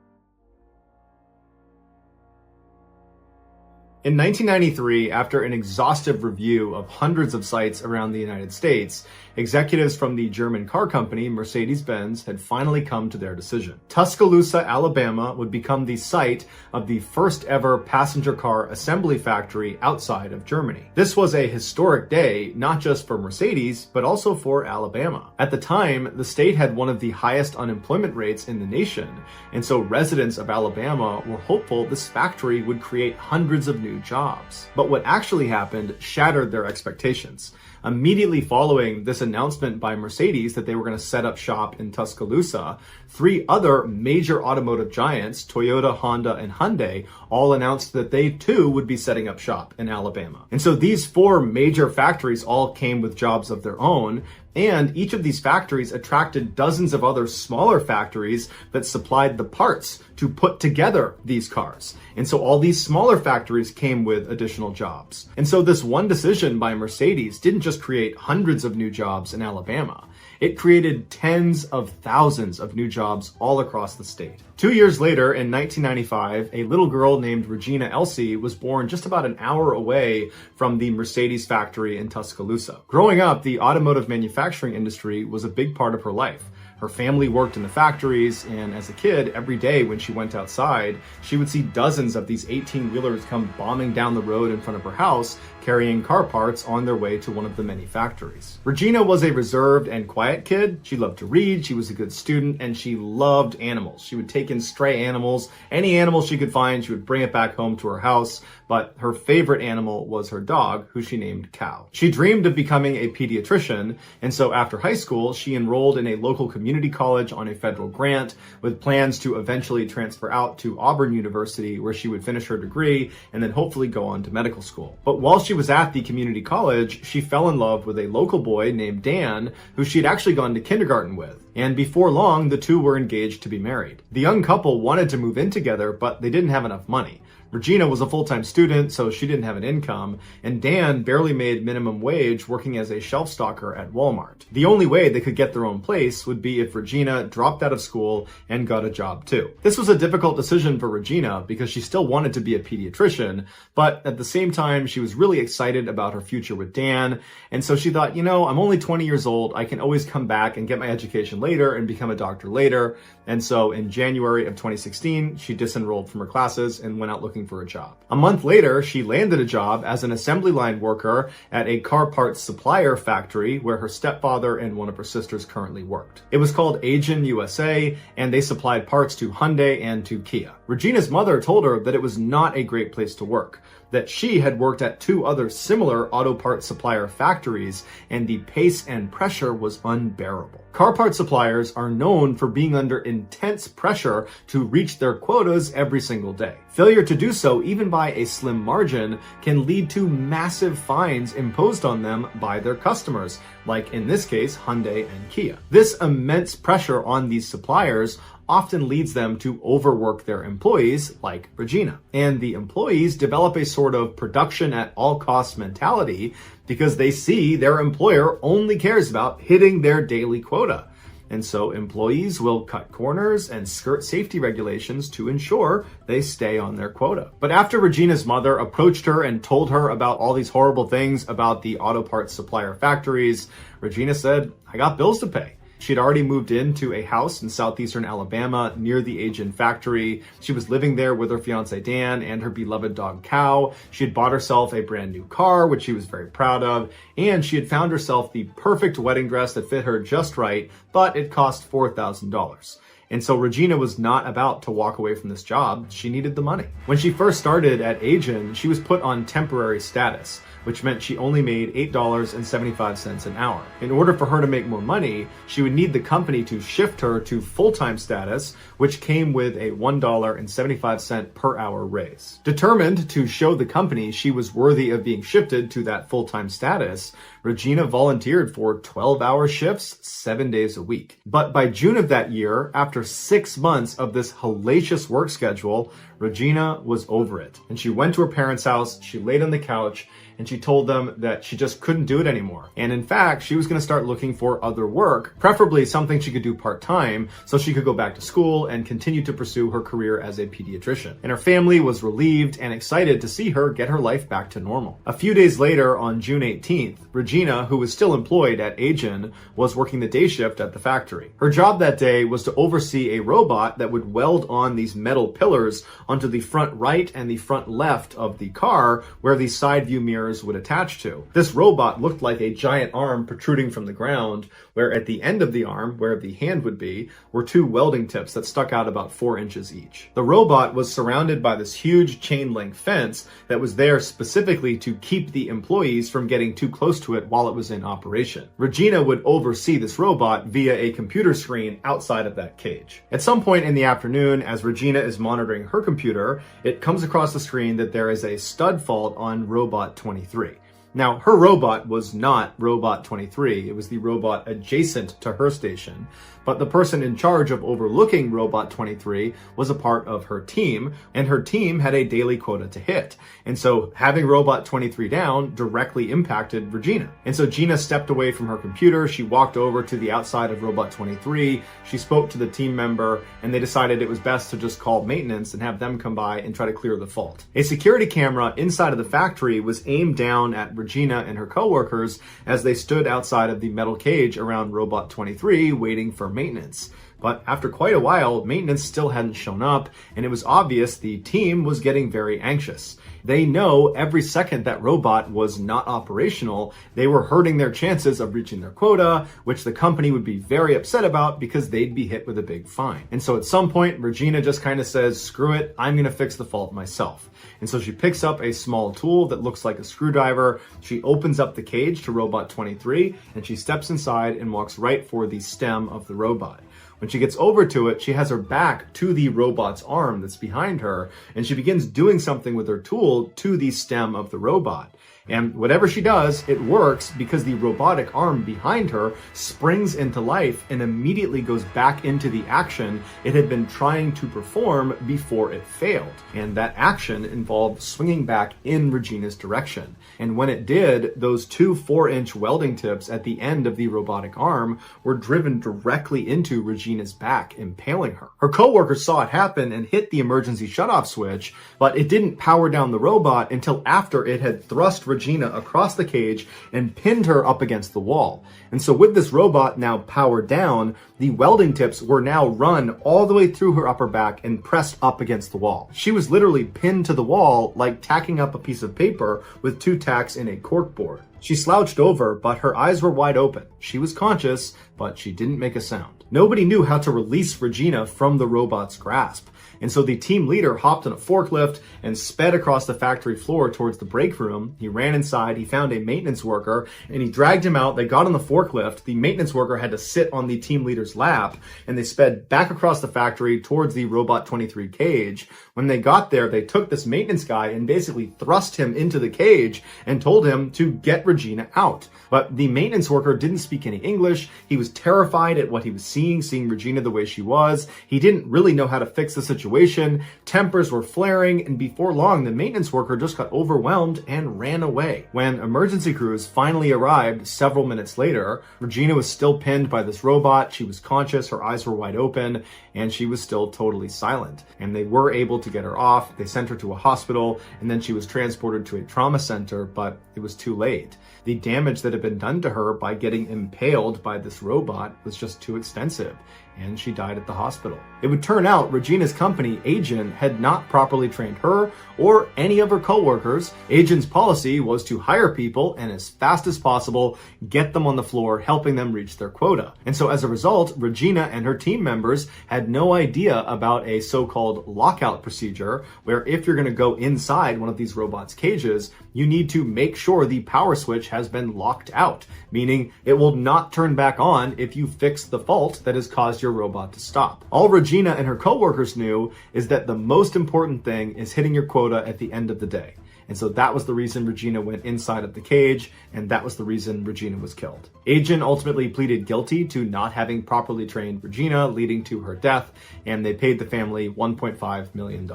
Speaker 1: In 1993, after an exhaustive review of hundreds of sites around the United States, executives from the German car company Mercedes-Benz had finally come to their decision. Tuscaloosa, Alabama would become the site of the first ever passenger car assembly factory outside of Germany. This was a historic day, not just for Mercedes, but also for Alabama. At the time, the state had one of the highest unemployment rates in the nation, and so residents of Alabama were hopeful this factory would create hundreds of new jobs. But what actually happened shattered their expectations. Immediately following this announcement by Mercedes that they were going to set up shop in Tuscaloosa, 3 other major automotive giants, Toyota, Honda, and Hyundai, all announced that they too would be setting up shop in Alabama. And so these 4 major factories all came with jobs of their own, and each of these factories attracted dozens of other smaller factories that supplied the parts to put together these cars. And so all these smaller factories came with additional jobs. And so this one decision by Mercedes didn't just create hundreds of new jobs in Alabama. It created tens of thousands of new jobs all across the state. 2 years later, in 1995, a little girl named Regina Elsie was born just about an hour away from the Mercedes factory in Tuscaloosa. Growing up, the automotive manufacturing industry was a big part of her life. Her family worked in the factories, and as a kid, every day when she went outside, she would see dozens of these 18-wheelers come bombing down the road in front of her house, carrying car parts on their way to one of the many factories. Regina was a reserved and quiet kid. She loved to read, she was a good student, and she loved animals. She would take in stray animals, any animal she could find, she would bring it back home to her house, but her favorite animal was her dog, who she named Cow. She dreamed of becoming a pediatrician, and so after high school, she enrolled in a local community college on a federal grant with plans to eventually transfer out to Auburn University, where she would finish her degree and then hopefully go on to medical school. But while she was at the community college, she fell in love with a local boy named Dan, who she had actually gone to kindergarten with. And before long, the two were engaged to be married. The young couple wanted to move in together, but they didn't have enough money. Regina was a full-time student, so she didn't have an income, and Dan barely made minimum wage working as a shelf stocker at Walmart. The only way they could get their own place would be if Regina dropped out of school and got a job too. This was a difficult decision for Regina because she still wanted to be a pediatrician, but at the same time, she was really excited about her future with Dan, and so she thought, I'm only 20 years old, I can always come back and get my education later and become a doctor later. And so in January of 2016, she disenrolled from her classes and went out looking for a job. A month later, she landed a job as an assembly line worker at a car parts supplier factory where her stepfather and one of her sisters currently worked. It was called Asian USA, and they supplied parts to Hyundai and to Kia. Regina's mother told her that it was not a great place to work, that she had worked at 2 other similar auto parts supplier factories, and the pace and pressure was unbearable. Car part suppliers are known for being under intense pressure to reach their quotas every single day. Failure to do so, even by a slim margin, can lead to massive fines imposed on them by their customers, like in this case, Hyundai and Kia. This immense pressure on these suppliers often leads them to overwork their employees, like Regina. And the employees develop a sort of production at all costs mentality because they see their employer only cares about hitting their daily quota. And so employees will cut corners and skirt safety regulations to ensure they stay on their quota. But after Regina's mother approached her and told her about all these horrible things about the auto parts supplier factories, Regina said, "I got bills to pay." She'd already moved into a house in southeastern Alabama near the Asian factory. She was living there with her fiance Dan and her beloved dog Cow. She had bought herself a brand new car, which she was very proud of, and she had found herself the perfect wedding dress that fit her just right, but it cost $4,000. And so Regina was not about to walk away from this job. She needed the money. When she first started at Asian, she was put on temporary status, which meant she only made $8.75 an hour. In order for her to make more money, she would need the company to shift her to full-time status, which came with a $1.75 per hour raise. Determined to show the company she was worthy of being shifted to that full-time status, Regina volunteered for 12-hour shifts, 7 days a week. But by June of that year, after 6 months of this hellacious work schedule, Regina was over it. And she went to her parents' house, she laid on the couch, and she told them that she just couldn't do it anymore. And in fact, she was going to start looking for other work, preferably something she could do part-time, so she could go back to school and continue to pursue her career as a pediatrician. And her family was relieved and excited to see her get her life back to normal. A few days later, on June 18th, Regina, who was still employed at Asian, was working the day shift at the factory. Her job that day was to oversee a robot that would weld on these metal pillars onto the front right and the front left of the car, where the side view mirrors would attach to. This robot looked like a giant arm protruding from the ground, where at the end of the arm, where the hand would be, were 2 welding tips that stuck out about 4 inches each. The robot was surrounded by this huge chain link fence that was there specifically to keep the employees from getting too close to it while it was in operation. Regina would oversee this robot via a computer screen outside of that cage. At some point in the afternoon, as Regina is monitoring her computer, it comes across the screen that there is a stud fault on robot 23. Now, her robot was not Robot 23. It was the robot adjacent to her station. But the person in charge of overlooking Robot 23 was a part of her team, and her team had a daily quota to hit. And so having Robot 23 down directly impacted Regina. And so Gina stepped away from her computer. She walked over to the outside of Robot 23. She spoke to the team member, and they decided it was best to just call maintenance and have them come by and try to clear the fault. A security camera inside of the factory was aimed down at Regina and her coworkers as they stood outside of the metal cage around Robot 23 waiting for maintenance. But after quite a while, maintenance still hadn't shown up, and it was obvious the team was getting very anxious. They know every second that robot was not operational, they were hurting their chances of reaching their quota, which the company would be very upset about because they'd be hit with a big fine. And so at some point, Regina just kind of says, screw it, I'm gonna fix the fault myself. And so she picks up a small tool that looks like a screwdriver, she opens up the cage to Robot 23, and she steps inside and walks right for the stem of the robot. When she gets over to it, she has her back to the robot's arm that's behind her, and she begins doing something with her tool to the stem of the robot. And whatever she does, it works because the robotic arm behind her springs into life and immediately goes back into the action it had been trying to perform before it failed. And that action involved swinging back in Regina's direction. And when it did, those two 4-inch welding tips at the end of the robotic arm were driven directly into Regina's back, impaling her. Her coworkers saw it happen and hit the emergency shutoff switch, but it didn't power down the robot until after it had thrust Regina across the cage and pinned her up against the wall. And so with this robot now powered down, the welding tips were now run all the way through her upper back and pressed up against the wall. She was literally pinned to the wall like tacking up a piece of paper with 2 tacks in a corkboard. She slouched over, but her eyes were wide open. She was conscious, but she didn't make a sound. Nobody knew how to release Regina from the robot's grasp. And so the team leader hopped on a forklift and sped across the factory floor towards the break room. He ran inside, he found a maintenance worker, and he dragged him out. They got on the forklift. The maintenance worker had to sit on the team leader's lap, and they sped back across the factory towards the Robot 23 cage. When they got there, they took this maintenance guy and basically thrust him into the cage and told him to get Regina out. But the maintenance worker didn't speak any English. He was terrified at what he was seeing Regina the way she was. He didn't really know how to fix the situation. Tempers were flaring, and before long, the maintenance worker just got overwhelmed and ran away. When emergency crews finally arrived several minutes later, Regina was still pinned by this robot. She was conscious, her eyes were wide open, and she was still totally silent. And they were able to get her off. They sent her to a hospital, and then she was transported to a trauma center, but it was too late. The damage that had been done to her by getting impaled by this robot was just too extensive, and she died at the hospital. It would turn out Regina's company, Agent, had not properly trained her or any of her coworkers. Agent's policy was to hire people and as fast as possible, get them on the floor, helping them reach their quota. And so as a result, Regina and her team members had no idea about a so-called lockout procedure, where if you're going to go inside one of these robots' cages, you need to make sure the power switch has been locked out, meaning it will not turn back on if you fix the fault that has caused your robot to stop. All Regina and her coworkers knew is that the most important thing is hitting your quota at the end of the day. And so that was the reason Regina went inside of the cage, and that was the reason Regina was killed. Agent ultimately pleaded guilty to not having properly trained Regina, leading to her death, and they paid the family $1.5 million.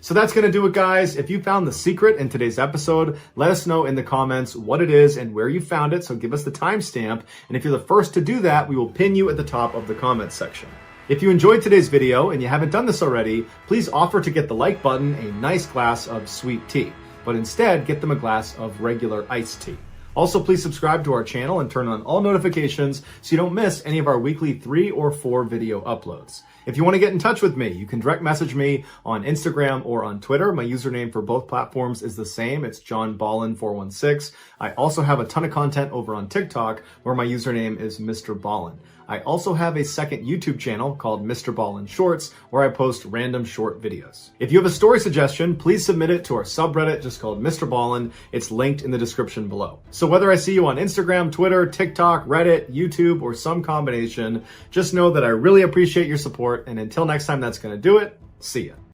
Speaker 1: So that's going to do it, guys. If you found the secret in today's episode, let us know in the comments what it is and where you found it. So give us the timestamp. And if you're the first to do that, we will pin you at the top of the comments section. If you enjoyed today's video and you haven't done this already, please offer to get the like button a nice glass of sweet tea, but instead get them a glass of regular iced tea. Also, please subscribe to our channel and turn on all notifications so you don't miss any of our weekly 3 or 4 video uploads. If you want to get in touch with me, you can direct message me on Instagram or on Twitter. My username for both platforms is the same. It's JohnBallen416. I also have a ton of content over on TikTok where my username is MrBallen. I also have a second YouTube channel called MrBallen Shorts where I post random short videos. If you have a story suggestion, please submit it to our subreddit just called MrBallen. It's linked in the description below. So whether I see you on Instagram, Twitter, TikTok, Reddit, YouTube, or some combination, just know that I really appreciate your support. And until next time, that's going to do it. See ya.